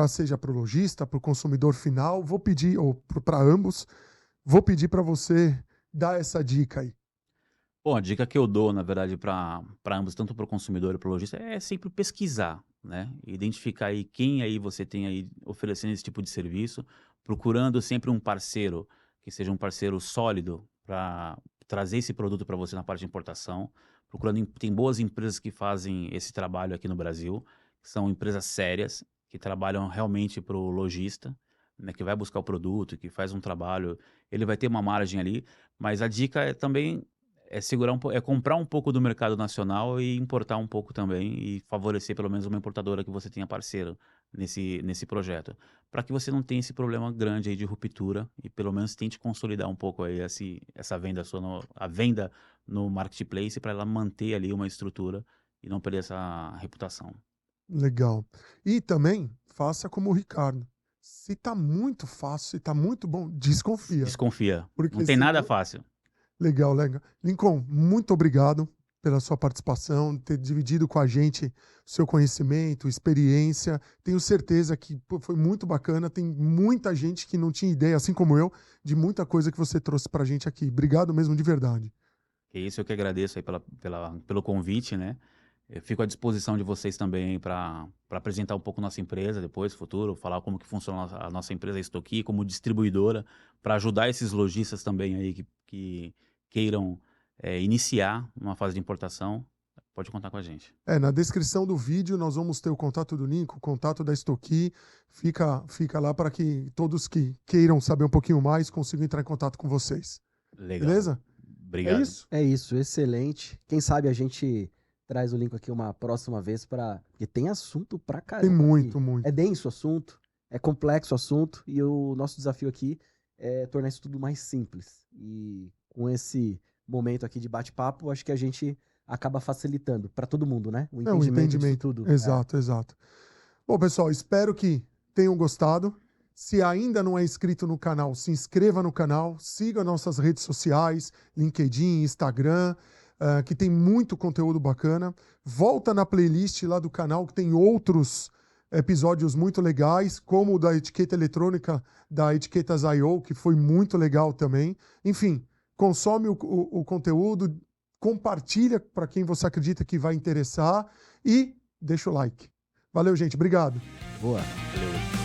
seja para o lojista, para o consumidor final. Vou pedir, ou para ambos, vou pedir para você dar essa dica aí. Bom, a dica que eu dou, na verdade, para ambos, tanto para o consumidor e para o lojista, é sempre pesquisar, né? Identificar aí quem aí você tem aí oferecendo esse tipo de serviço, procurando sempre um parceiro, que seja um parceiro sólido para trazer esse produto para você na parte de importação. Tem boas empresas que fazem esse trabalho aqui no Brasil, que são empresas sérias, que trabalham realmente para o lojista, né, que vai buscar o produto, que faz um trabalho, ele vai ter uma margem ali, mas a dica é também comprar um pouco do mercado nacional e importar um pouco também e favorecer pelo menos uma importadora que você tenha parceiro nesse projeto, para que você não tenha esse problema grande aí de ruptura e pelo menos tente consolidar um pouco aí essa venda a venda no marketplace para ela manter ali uma estrutura e não perder essa reputação. Legal. E também faça como o Ricardo. Se tá muito fácil, se tá muito bom, desconfia. Desconfia. Porque Não tem nada senão- fácil. Legal, legal. Lincoln, muito obrigado pela sua participação, ter dividido com a gente seu conhecimento, experiência. Tenho certeza que foi muito bacana. Tem muita gente que não tinha ideia, assim como eu, de muita coisa que você trouxe pra gente aqui. Obrigado mesmo de verdade. É isso, eu que agradeço aí pelo convite, né? Eu fico à disposição de vocês também para apresentar um pouco nossa empresa depois, futuro, falar como que funciona a nossa empresa Estoqui como distribuidora, para ajudar esses lojistas também aí que queiram iniciar uma fase de importação. Pode contar com a gente. Na descrição do vídeo nós vamos ter o contato do Lincoln, o contato da Estoqui. Fica lá para que todos que queiram saber um pouquinho mais consigam entrar em contato com vocês. Legal. Beleza? Obrigado. É isso? É isso, excelente. Quem sabe a gente traz o Lincoln aqui uma próxima vez porque tem assunto pra caramba. Tem muito, aqui. muito. É denso o assunto, é complexo o assunto e o nosso desafio aqui é tornar isso tudo mais simples. E com esse momento aqui de bate-papo, acho que a gente acaba facilitando para todo mundo, né? O entendimento disso tudo. Exato, exato. Bom, pessoal, espero que tenham gostado. Se ainda não é inscrito no canal, se inscreva no canal, siga nossas redes sociais, LinkedIn, Instagram, que tem muito conteúdo bacana. Volta na playlist lá do canal, que tem outros episódios muito legais, como o da etiqueta eletrônica da Etiquetas.io, que foi muito legal também. Enfim, consome o conteúdo, compartilha para quem você acredita que vai interessar e deixa o like. Valeu, gente. Obrigado. Boa. Valeu.